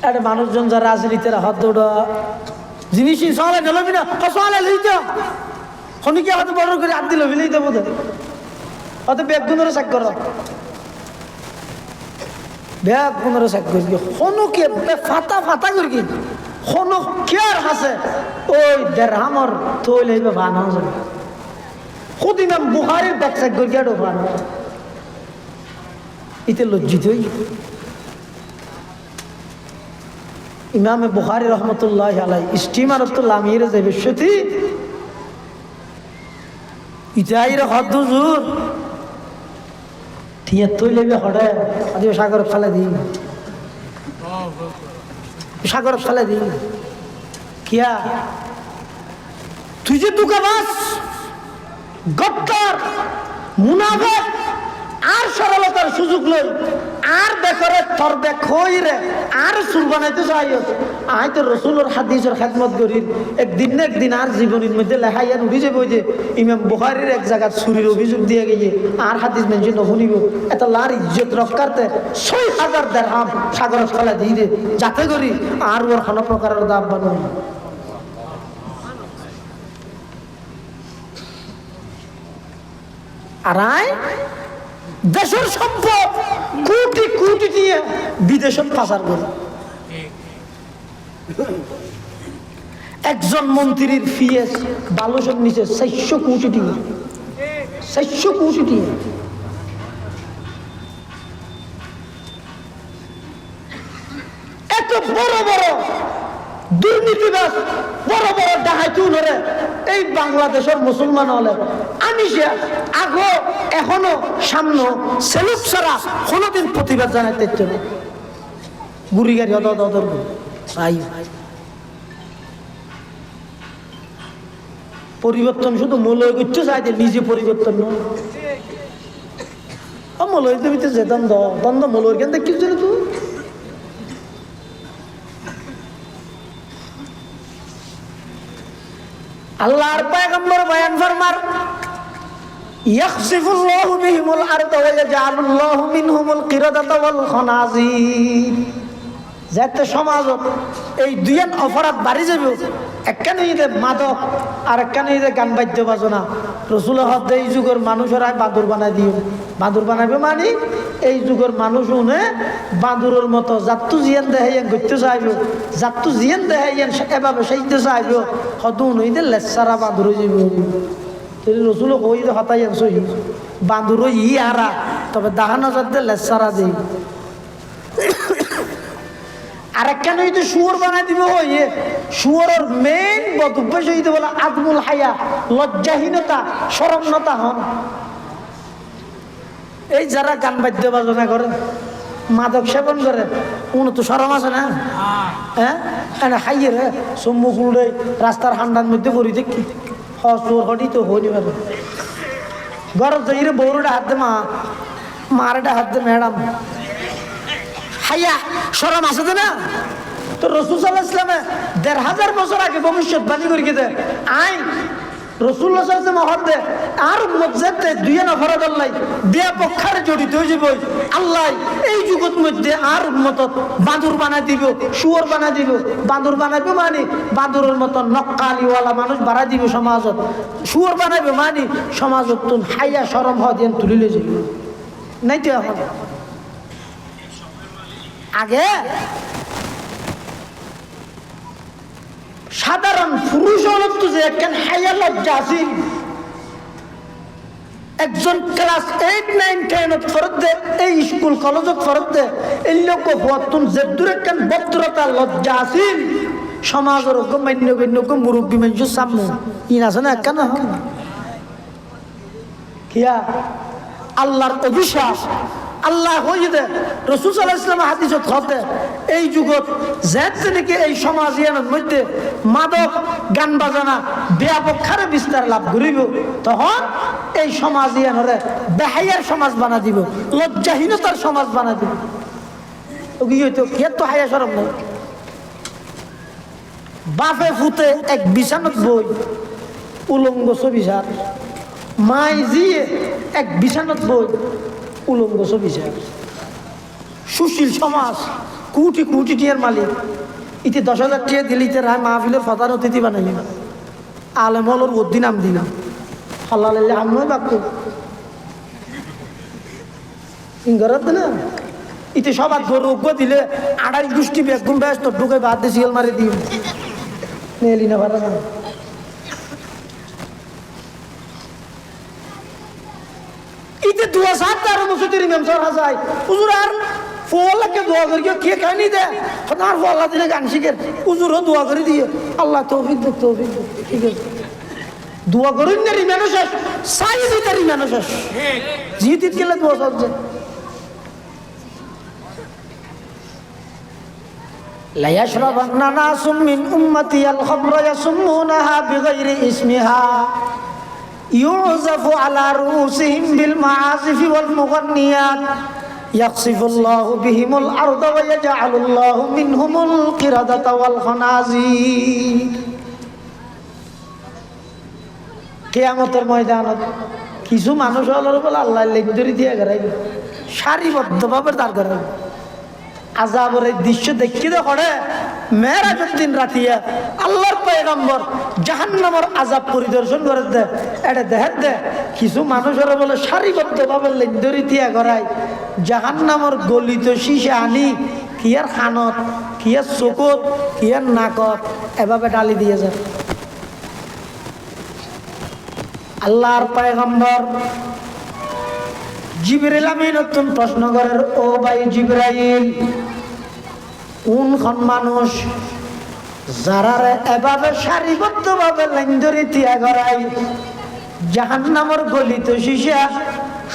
একটা মানুষজন যারা রাজনীতির হাত দৌড়া জিনিসই সবাই গেলবি না সবাই লিখতে হনিকে হয়তো বড় করে হাত দিল বিলেইতে বোধ হয়তো ব্যাগ গুণরে চেক কর ব্যাগ গুণরে চেক করি হনুকে ফাটা ফাটা করি কি হনু কেয়ার হাসে ওই দেড়হামর তৈল হইবে ভান হাসে খুদ ইমাম বুখারীর ব্যাগ চেক করি কেডো ভান ইতে লজ্জিত হই ইমাম বুখারী রহমতুল্লাহি আলাইহি স্টিমারত লামিরে যাবে সতি ইজাইর হদ হুজুর ঠিয়া তৈলেবে হড়ে আদি সাগর ফেলে দি সাগর ফেলে দি কিয়া তুই যে দুকাবাস গদ্দার মুনাফিক আর সরলতার সুযোগ লই আর দেখরে তোর দেখই রে আর সুর বানাইতে চাই আই তো রাসূলের হাদিসের খেদমত করি একদিন না একদিন আর জীবনের মধ্যে লেখাইয়া উঠি যাবো যে ইমাম বুখারীর এক জায়গা চুরির অভিযোগ দিয়ে গিয়ে আর হাদিস মেনশন নশুনিব এটা লার ইজ্জত রক্ষার্থে 6,000 দিরহাম সাগর ফেলা দিয়ে দে যাতে করি আর ওর কোনো প্রকারের দাম বানাই আর দেশের সম্পদ কোটি কোটি দিয়ে বিদেশে পাচার করে একজন মন্ত্রীর ফিএস বালুসের নিচে 400 কোটি টাকা 400 কোটি টাকা এত বড় বড় দুর্নীতিবাজ বড় বড় ডাকাতি ধরে এই বাংলাদেশের মুসলমান হলে আমি সে আগো এখনো সামনে সেলুক ছাড়া কোনোদিন প্রতিবাদ জানাইতে না বুড়ি গাড়ি পরিবর্তন শুধু মূল্য করতে চাইতে নিজে পরিবর্তন নয় মূল্য যে দ্বন্দ্ব দ্বন্দ্ব মূল্য কেন দেখিস তুই আল্লাহর পয়গম্বর বয়ান ফরমার ইয়াখসিফুল্লাহু বিহিমুল আরদা ওয়া ইয়াজআলুল্লাহু মিনহুমুল কিরাদাতা ওয়াল খানাজির। যাতে সমাজত এই দুইয়ের অপরাধ বাড়ি যাবে, একখানে ঈদে মাদক আর একখানে ঈদে গান বাদ্য বাজনা। রসুল হদ্দে এই যুগের মানুষেরা বাদুর বানাই দিও, বাদুর বানাবে মানে এই যুগের মানুষ উনে বাদুরের মতো যাত্তু জিয়ান দেখাইয়েন করতে চাইব, যাত্তু জিয়ান দেখাইয়েন এভাবে সেইতে চাইব, হয়তো উনইতে লেসারা বাদুর হয়ে যাবে। রসুল কই হতাইয়েন সহি বাদুর ই আরা, তবে দাহানো যাতে লেসারা দেই। আর একখানে যদি শুয়োর বানাই দিব, হইয়ে শুয়োরের মেইন বদভ্যাস হইতে বলে আদমুল হায়া, লজ্জাহীনতা, শরমনতা হন। এই যারা গান বাদ্য বাজনা করে, মাদক সেবন করে, উনি তো শরম আছে না? হ্যাঁ, হাইয়ে রে সম্মুখ উড়ে রাস্তার হান্ডার মধ্যে পড়ি দেখি হসুর হটি তো হইনি পারে। গরজ যাইরে বউরটা হাত দে মা, মারটা হাত দে ম্যাডাম, হাইয়া শরম আছে তো না? তো রসুল সাল্লাল্লাহু আলাইহি ওয়াসাল্লামে ১৫০০ বছর আগে ভবিষ্যৎবাণী করে গেছে আইন রসুল্লাহ সাল্লাল্লাহু আলাইহি ওয়াসাল্লাম হদে আর মজ্জাতে দুই নফরত আল্লাহ বিয়া পক্ষারে জড়িত হয়ে যাব। আল্লাহ এই যুগত মধ্যে আর উম্মতত বাঁদর বানাই দিব, শুয়োর বানাই দিব। বাঁদর বানাইবে মানে বাঁদরের মতো নক্কালিওয়ালা মানুষ বাড়াই দিব সমাজত। শুয়োর বানাইবে মানে সমাজত তুন হাইয়া শরম হদিয়ান তুলিলে যাব নাই তো। এখন আগে সাধারণ পুরুষ হলত যে একখান হাইয়া লজ্জা আছে। একজন ক্লাস 8, 9, 10 ফরত দে, এই স্কুল কলেজত ফরত দে, এই লোক হতুন যে দূর একখান ভদ্রতা লজ্জা আছে সমাজের মান্য গণ্য মুরব্বী মানুষের সামনে ইন আছে না একখান। কিয়া আল্লাহর অভিশাপ। আল্লাহ হয়ে দে রসুল সাল্লাল্লাহু আলাইহি ওয়াসাল্লাম হাদিসত হতে এই যুগত যেতে নাকি এই সমাজ ইয়ানোর মধ্যে মাদক গান বাজনা ব্যাপক হারে বিস্তার লাভ করিব, তখন এই সমাজ ইয়ানোরে বেহায়ার সমাজ বানা দিব, লজ্জাহীনতার সমাজ বানা দিব। হয়তো তো হায়া শরম নাই। বাপে ফুতে এক বিছানত বই উলঙ্গ ছবিসার, মাই জিয়ে এক বিছানত বই উলঙ্গ ছবিসার। সুশীল সমাজ, কোটি কোটি টিয়ার মালিক, ইতি 10,000 টিয়া দিলিতে রায় মাহফিলের প্রধান অতিথি বানাইলি, আলেমলর উদ্দিন নাম দিলাম হাল্লাহ আমিও বাক্য ইঙ্গরাত না। ইতি সবার গৌরব দিলে 28 গোষ্ঠী বেগুন ব্যস্ত ঢুকে বাদ দিয়ে সিয়াল মারি দিই নেলি না পারা। ইতে দুয়া সাত আর মসজিদের ইমাম সাহেব হাসায় হুজুর আর ফোলাকে দোয়া করিও কে খানি দে খনার ফোলা দিলে গান শিখে হুজুরও দোয়া করে দিয়ে আল্লাহ তৌফিক দে, তৌফিক দে। ঠিক আছে, দোয়া করেন না রিমানো শেষ, সাই দিতে রিমানো শেষ, জিতিত গেলে দোয়া সবজে। লা ইয়াশরাবান্না নাসুম মিন উম্মতি আল খামরা ইয়াসুমুনাহা বিগাইরি ইসমিহা ইউযাফু আলা রুসিহিম বিল মাআসিফি ওয়াল মুগান্নিয়াত ইয়াকসিফুল্লাহু বিহিমুল আরদা ওয়া ইয়াজআলুল্লাহু মিনহুমুল কিরাদাতা ওয়াল খানাজির। কিয়ামতের ময়দানত কিছু মানুষ হলোর বলে আল্লাহ লেগদরি দিয়ে গড়াইবে, সারিবদ্ধভাবে দাঁড় করাইবে। আযাবের এই দৃশ্য দেখি দে করে মেরাজের দিন রাতিয়া আল্লাহর পয়গম্বর জাহান্নামের আযাব পরিদর্শন করে দে, এটা দেখে দে কিছু মানুষের বলে সারিবদ্ধভাবে লেগদরি দিয়া গড়াই জাহান্নামের গলিত শিশে আনি কিয়ার খানত, কিয়ার চকুত, কিয়ার নাকত এভাবে ডালি দিয়ে যায়। আল্লাহর পয়গম্বর জিবরাইল আমিন নতুন প্রশ্ন করেন, ও ভাই জিবরাইল, কোনখন মানুষ যারা এভাবে সারিবদ্ধভাবে লেন্দরি দিয়া গড়াই জাহান্নামের গলিত শিশা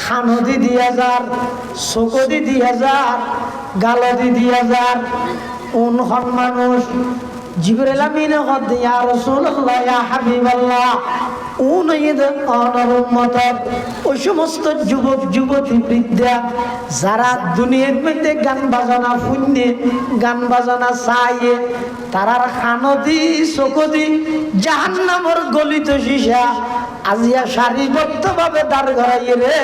খানদি দিয়া যার, চকদি দিয়া যার, গালদি দিয়া যার, কোনখন মানুষ? জিবরাইল আমিন কদ ইয়া রাসূলুল্লাহ ইয়া হাবিবাল্লাহ, ওই সমস্ত যুবক যুবতী বৃদ্ধা যারা দুনিয়ার মধ্যে গান বাজনা শুনে, গান বাজনা চাইয়ে, তারার খানদি চকদি জাহান্নামের গলিত শিশা আজিয়া সারিবদ্ধ ভাবে দাঁড় করাইয়ে রে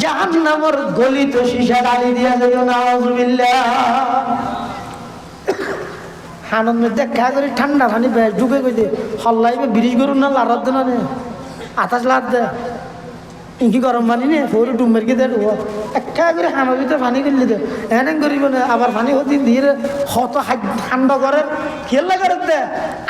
জাহান্নামের গলিত সীসা ডালি দিয়া যাইও নাউজুবিল্লাহ। হানন মধ্যে দেখা করে ঠান্ডা পানি ঢুকে গেছে হল্লাইবে ব্রিজ করুন না লাড়ার দে না আতাস লাদ দে ইঙ্কি গরম পানি নে ফোর ডুমের কে দে একা করে হানোর ভিতরে পানি করলি দে এনে করিব না আবার পানি হতে ধীরে হত ঠান্ডা করে খেলা করে দে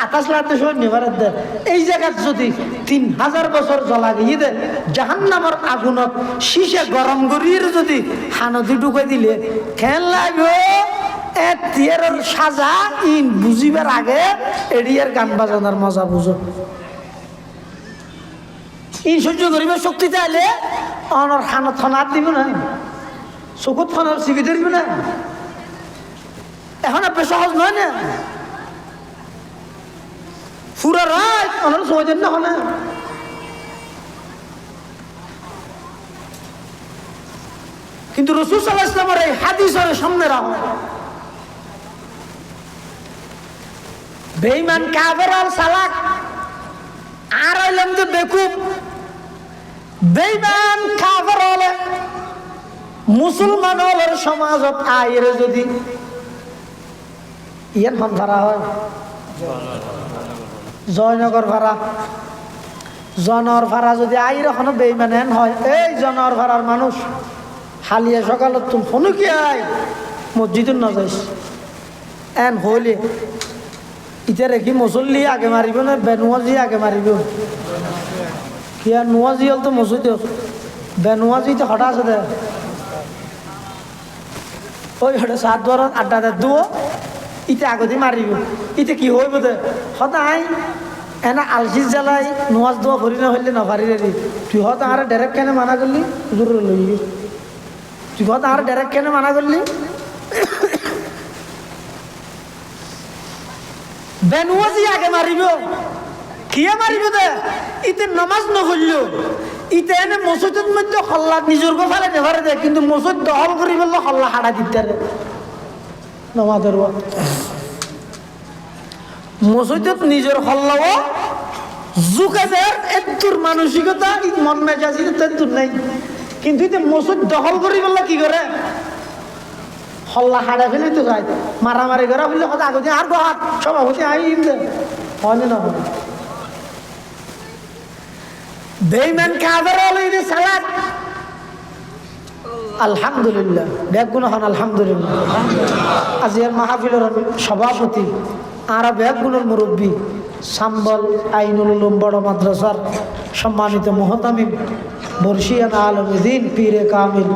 আতাস লাতে সব নেবার দে। এই জায়গায় যদি 3000 বছর জ্বলা গিয়ে দে জাহান্নামের আগুনত শীষে গরম করিয়ে যদি হানতি ঢুকে দিলে খেল লাগবে এর সাজা ইন বুঝিবার আগে এডিয়ার গান বাজানোর মজা বুঝো। ইন সহ্য করিবার শক্তি চাইলে অনর খানা থানার দিব না চকুত থানার শিখে ধরবি না এখন আপনি সহজ নয় না পুরা রাত অনর সহজ না হলে কিন্তু রাসূল সাল্লাল্লাহু আলাইহি ওয়াসাল্লামের এই হাদিসের সামনে রাখো বেঈমান কাফের আর সালাক আর হইলাম তো বেকুব। বেঈমান কাফের হলে মুসলমান হলের সমাজত আইরে যদি ইয়ান হন ভাড়া হয় জয়নগর ভাড়া জনর ভাড়া যদি আইরে হন বেঈমান হেন হয় এই জনর ভাড়ার মানুষ হালিয়া সকালত তুমি ফোন কি আয় মসজিদে না যাইস এন হইলে ইটা রেখি মুসল্লি আগে মারিব না বেনুয়াজি আগে মারিব কি আর নুয়াজি হল তো মসজিদ বেনুয়াজি তো হঠাৎ আছে দে ওই হঠাৎ 7 বার আড্ডা দে দুও ইটা আগতে মারিব ইটা কি হইব দে সদাই এনা আলসিস জ্বালাই নুয়াজ দোয়া ভরি না হইলে না পারি রে তুই হত আর ডাইরেক্ট কেন মানা করলি হুজুর লই তুই হত আর ডাইরেক্ট কেন মানা করলি বেনুয়াজি আগে মারিব কিয়া মারিব দে ইতে নামাজ নহল ইতে এনে মসজিদের মধ্যে হল্লা নিজের গোফালে নেভারে দে কিন্তু মসজিদ দখল করি বললে হল্লা হাড়া দিতে নামাজের মসজিদত নিজের হল্লাও জুকাদের এত্তুর মানসিকতা মন মেজাজি তেত্তুর নাই কিন্তু ইতে মসজিদ দখল করি বললে কি করে হল্লা হাড়া ফেলে তো যায় মারামারি করা বললে কথা আগে আর হাত সভাপতি আইন হয় না বেঈমান কাফের হলো ইনি সালাত আলহামদুলিল্লাহ ব্যাগুণ হন আলহামদুলিল্লাহ আজিয়ার মাহফিলের সভাপতি আর ব্যাগুণের মুরব্বী সাম্বল আইনুল উলুম বড় মাদ্রাসার সম্মানিত মুহতামিম বর্ষিয়ানা আলমদ্দিন পীরে কামিল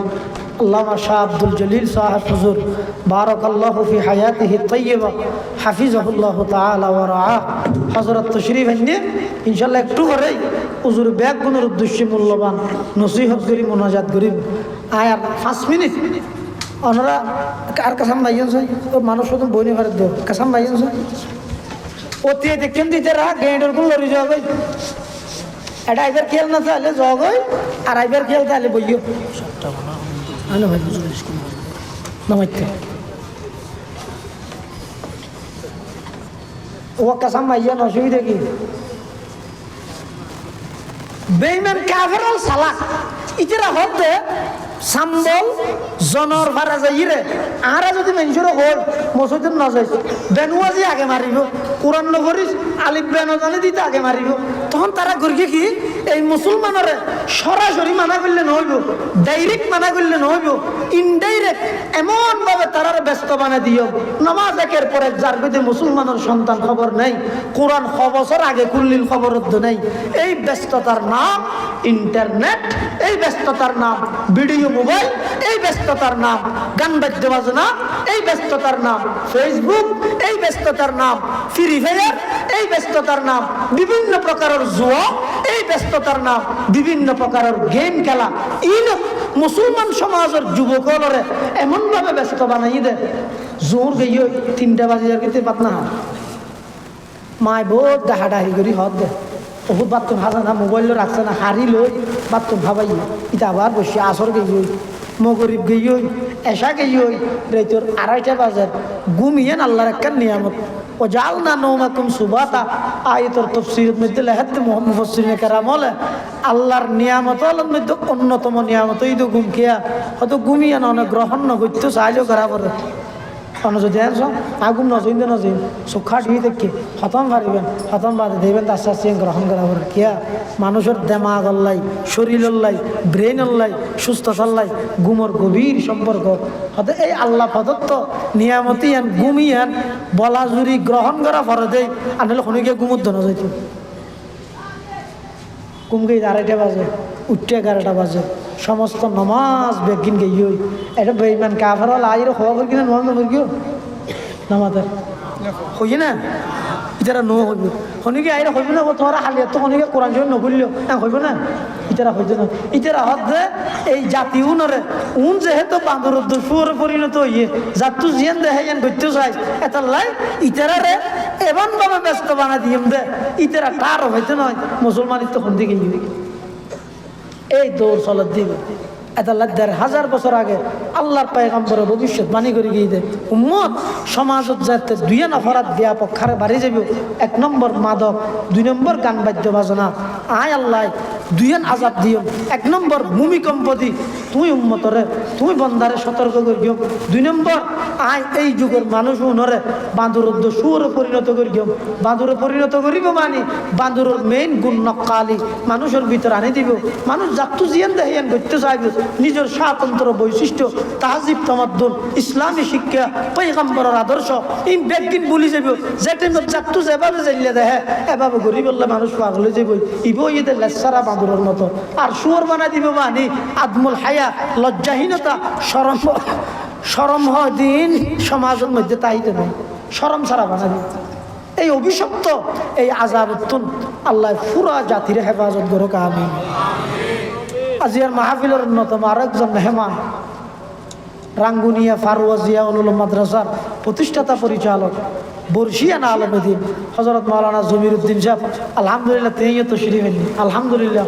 আল্লামা শাহ আব্দুল জলিল সাহেব হুজুর বারাকাল্লাহু ফি হায়াতিহি তাইয়্যিবা হাফিজাহুল্লাহু তাআলা ওয়া রাআহ হযরত তশরীফ আননি ইনশাআল্লাহ একটু করে হুজুর ব্যাগুণের উদ্দেশ্যে মূল্যবান নসিহত করি মুনাজাত করি আয়ার 5 মিনিট ওনারা কার কাসাম ভাইয়ান চাই ও মানুষ তো বইনে পারে দো কাসাম ভাইয়ান চাই ওতে দেখেন দিতে রা গেন্ডর কোন লরি যাবে এটা আইবার খেল না তাহলে যাবে আর আইবার খেল তাহলে বইও সবটা বানা আলো ভাই নমস্তে ও কাসাম ভাইয়ান অসুবিধা কি বেঈমান কাফের আর সালাক ইতরা হতে সাম্বল জনর ভাড়া যাইরে আর যদি মানুষের হল মসজিদ না যাই বেনুয়াজি আগে মারিব কোরআন নগরীর আলিফ বেন জানে দিতে আগে মারিব তখন তারা গর্গে কি এই মুসলমানরে সরাসরি মানা করলে নহইব ডাইরেক্ট মানা করলে নহইব ইনডাইরেক্ট এমন ভাবে তারার ব্যস্ত বানা দিও নামাজ একের পর এক যার বিদে মুসলমানের সন্তান খবর নাই কোরআন 6 বছর আগে কুল্লিল খবরদ্দ নাই এই ব্যস্ততার নাম ইন্টারনেট এই ব্যস্ততার নাম ভিডিও মোবাইল এই ব্যস্ততার নাম গান বাদ্য বাজনা এই ব্যস্ততার নাম ফেসবুক এই ব্যস্ততার নাম ফ্রি ফায়ার এই ব্যস্ততার নাম বিভিন্ন প্রকারের জুয়া এই ব্যস্ততার নাম বিভিন্ন প্রকারের গেম খেলা ইন মুসলমান সমাজের যুবকলরে এমন ভাবে ব্যস্ত বানাই দে জোর গিয়ে 3টা বাজে আর কিতে পাত না মায় বহুত ডাহাডাহি করি হদ দে বহুত বাথরুম হাজা না মোবাইল রাখছে না হারি লই বাথরুম ভাবাই ইটা আবার বসে আসর গেই মগরিব গেই এসা গেই রাইতর 2:30 বাজার ঘুমিয়ে আল্লাহর একটা নিয়ামত ওয়াজআলনা নওমাকুম সুবাতা আয়াতুর তাফসীরের মধ্যে লেখাত মুফাসসিরিনে কেরাম বলে আল্লাহর নিয়ামতের মধ্যে অন্যতম নিয়ামত এই তো ঘুম কিয়া হয়তো ঘুমিয়ে না অনেক গ্রহণ না করতে চাইলেও করা পড়ে অন্য যদি আগুন নজইন নজইন সুখা ঢিয়ে দেখি খতম পারিবেন খতম বাদে দেবেন আস্তে আস্তে গ্রহণ করা পড়ে কিয়া মানুষের দেমাগ অল্লাই শরীর অল্লাই ব্রেন অল্লাই সুস্থতা অল্লাই ঘুমর গভীর সম্পর্ক হয়তো এই আল্লাহ প্রদত্ত নিয়ামতি আন ঘুমিয়ান বলা জুরি গ্রহণ করা পরে দেয় আনলে খনিকে ঘুমুর ধন যাইত ঘুমকে 2:30 বাজে উঠতে 11টা বাজে সমস্ত নমাজ বেগিন গিয়ে এটা বেইমান কাফার আইরে হওয়া করি কিনা নোয়াল নগর গিয়েও নামাজের হই না ইতারা নো হইব শনিকে আইরে হইব না তোরা হালিয়া তো শনিকে কোরআন শরীফ নকরিলেও হইব না ইতারা হইতে না ইতারা হচ্ছে এই জাতি উনরে উন যেহেতু বাঁদরের দস্যুরে পরিণত হইয়ে জাতু জিয়ান দেহে ইয়ান করতে চাই এটা লাই ইতারারে এমনভাবে ব্যস্ত বানা দিয়েম দে ইতারা কারো হইতে নয় মুসলমানের তো দিকে এই দৌড় চলার দিবে এটা 1000 বছর আগে আল্লাহর পয়গম্বরের ভবিষ্যৎবাণী করে গিয়ে দেয় উম্মত সমাজত যাতে 2 অপরাধ ব্যাপক হারে বাড়ি যাবে 1 নম্বর মাদক 2 নম্বর গান বাদ্য বাজনা আয় আল্লাহ 2 আযাব দিও 1 নম্বর ভূমিকম্প দি তুই উম্মতরে তুই বন্দারে সতর্ক করিও 2 নম্বর আয় এই যুগের মানুষ উনরে বাঁদরের দস্যুরে পরিণত করিও বাঁদরে পরিণত করিব মানে বাঁদরের মেইন গুণ নকালি মানুষের ভিতর আনি দিব মানুষ জাতু জিয়ান দেহিয়ান করতে চাইবে নিজের স্বাতন্ত্র বৈশিষ্ট্য তাহজিব তামাদ্দুন ইসলামী শিক্ষা পয়গম্বরের আদর্শ এই ব্যক্তিন ভুলি যাব যে টাইমত জাতু যেভাবে জানিলে দেহে এভাবে গরিব বললে মানুষ পাগল হয়ে যাবে ইবো ইদের লেসারা বাঁদরের মতো আর সুর বানাই দিব মানে আদমুল হায়া লজ্জাহীনতা শরম দিন সমাজের মধ্যে তাইতে নাই শরম ছাড়া বানাই দিব এই অভিশপ্ত এই আযাবতুন আল্লাহ পুরা জাতির হেফাজত করুক আমিন আজিয়ার মাহফিলের অন্যতম আরেকজন মেহমান রাঙ্গুনিয়া ফারুয়া জিয়া উলুম মাদ্রাসার প্রতিষ্ঠাতা পরিচালক বর্ষিয়ানা আলমদ্দিন হযরত মাওলানা জমিরুদ্দিন সাহেব আলহামদুলিল্লাহ তেইও তো শরীফ আলহামদুলিল্লাহ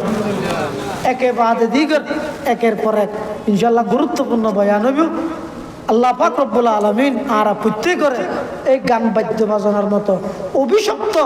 একে বাদে দিগর একের পর এক ইনশাআল্লাহ গুরুত্বপূর্ণ বয়ান হইব আল্লাহ পাক রব্বুল আলামিন আর প্রত্যেকের এই গান বাদ্য বাজনার মতো অভিশপ্ত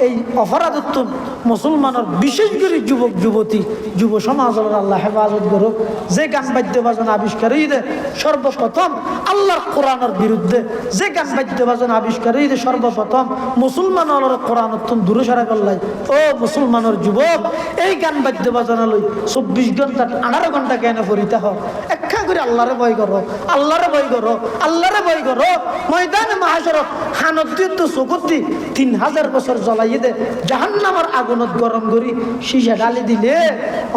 এই অপরাধোত্তম মুসলমানের বিশেষ করে যুবক যুবতী যুব সমাজের আল্লাহ হেফাজত করুক যে গান বাদ্য বাজনা আবিষ্কারী দে সর্বপ্রথম আল্লাহর কোরআনের বিরুদ্ধে যে গান বাদ্য বাজনা আবিষ্কারী দে সর্বপ্রথম মুসলমানের কোরআনোত্তম দূরে সরা করলাই ও মুসলমানের যুবক এই গান বাদ্য বাজনা লই 24 ঘন্টা 18 ঘন্টা কেন পড়িতে হয় একটা করে আল্লাহরে ভয় করো আল্লাহরে ভয় করো আল্লাহরে ভয় করো ময়দানে মাহশরত হানদ্দিত সুকুতি 3000 বছর জ্বলাইয়ে দে জাহান্নামের আগুনত গরম করি শিশা ঢালি দিলে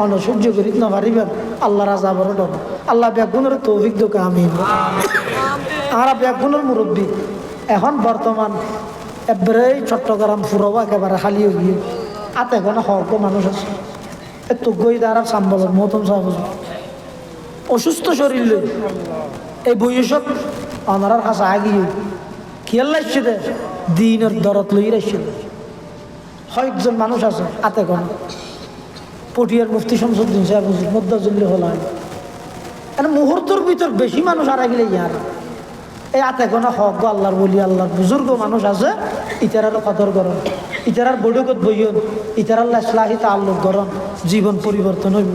অনসহ্য করিত না পারিবেন আল্লাহর আযাবের ডর আল্লাহ বেগুনের তৌফিক দোকে আমিন আর বেগুনের মুরব্বী এখন বর্তমান এবারে চট্টগ্রাম ফুরবা একেবারে খালি হয়ে গিয়ে আতে কোনো হক মানুষ আছে এত গই দ্বারা সাম্বল মতম সাহেব অসুস্থ শরীর লই এই বয়সত অনারার কাছে আগিয়ে খেয়াল লাগছে দে দিনের দরদ লই রাখছে কয়েকজন মানুষ আছে আতে কোন পটিয়ার মুফতি শামসুদ্দিন সাহেব মদ্দাজুল্লি হল মুহূর্তের ভিতর বেশি মানুষ আর গেলে ইয়ার এই আতে কোন হক আল্লাহর বলি আল্লাহর বুজুর্গ মানুষ আছে ইতারারও কদর করন ইতারার বৈঠকত বইয়ন ইতারাল্লাহ ইসলাহি তাআল্লুক করন জীবন পরিবর্তন হইব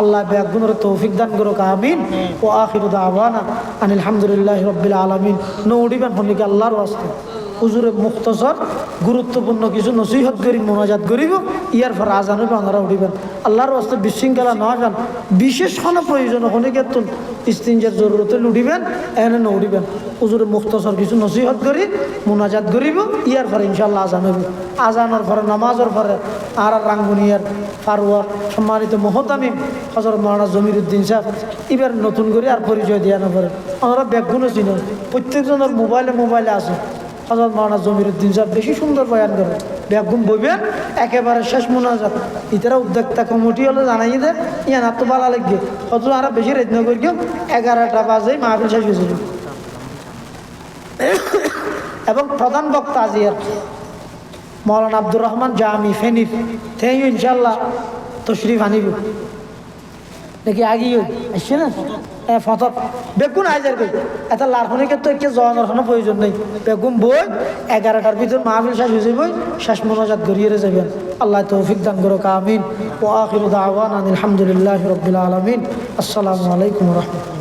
আল্লাহ বেগুনের তৌফিক দান করুক আমিন ও আখিরু দাওয়ানা আনিল হামদুলিল্লাহি রাব্বিল আলামিন নৌড়িবেন হনিকে আল্লাহর ওয়াস্তে হুজুরে মুখতসর গুরুত্বপূর্ণ কিছু নসিহত করি মোনাজাত করিব ইয়ার পর আজান হইব আপনারা উঠিবেন আল্লাহর ওয়াস্তে বিশৃঙ্খলা না যান বিশেষ কোনো প্রয়োজন হনিকে তুন ইস্তিনজার জরুরতে লুটিবেন এনে নৌড়িবেন হুজুরে মুখতসর কিছু নসিহত করি মোনাজাত করিব ইয়ার পর ইনশাআল্লাহ আজান হইব আজানের পরে নামাজের পরে আর রাঙ্গুনিয়ার ফারুয়ার সম্মানিত মহতামিম হযরত মাওলানা জমিরুদ্দিন সাহেব এবার নতুন করে আর পরিচয় দিয়া না পারে আমরা ব্যাগগুলো চিনেন প্রত্যেকজনের মোবাইলে আছে হযরত মাওলানা জমিরুদ্দিন সাহেব বেশি সুন্দর বয়ান করে ব্যাগুম বইবেন একেবারে শেষ মোনাজাত ইতারা উদ্যোক্তা কমিটি হলে জানাই দে ইয়া না তো ভালো লাগবে হয়তো আর বেশি রেত না করি 11টা বাজে মাহফিল শেষ হয়েছিল এবং প্রধান বক্তা আজিয়ার মাওলানা আব্দুর রহমান জামি ফেনির থেই ইনশাআল্লাহ তশরিফ আনিব নাকি আগেই আসছে না ফতর বেগুন আইজার বই এটা লারফনিকে তো একে জনের কোনো প্রয়োজন নেই বেগুন বই 11টার ভিতর মাহফিল শেষ হয়ে যাবে শেষ মোনাজাত গড়িয়ে যাবেন আল্লাহ তৌফিক দান করুক আমিন ওয়া আখিরু দাওয়ানা আলহামদুলিল্লাহি রাব্বিল আলামিন আসসালামু আলাইকুম ওয়া রাহমাতুল্লাহ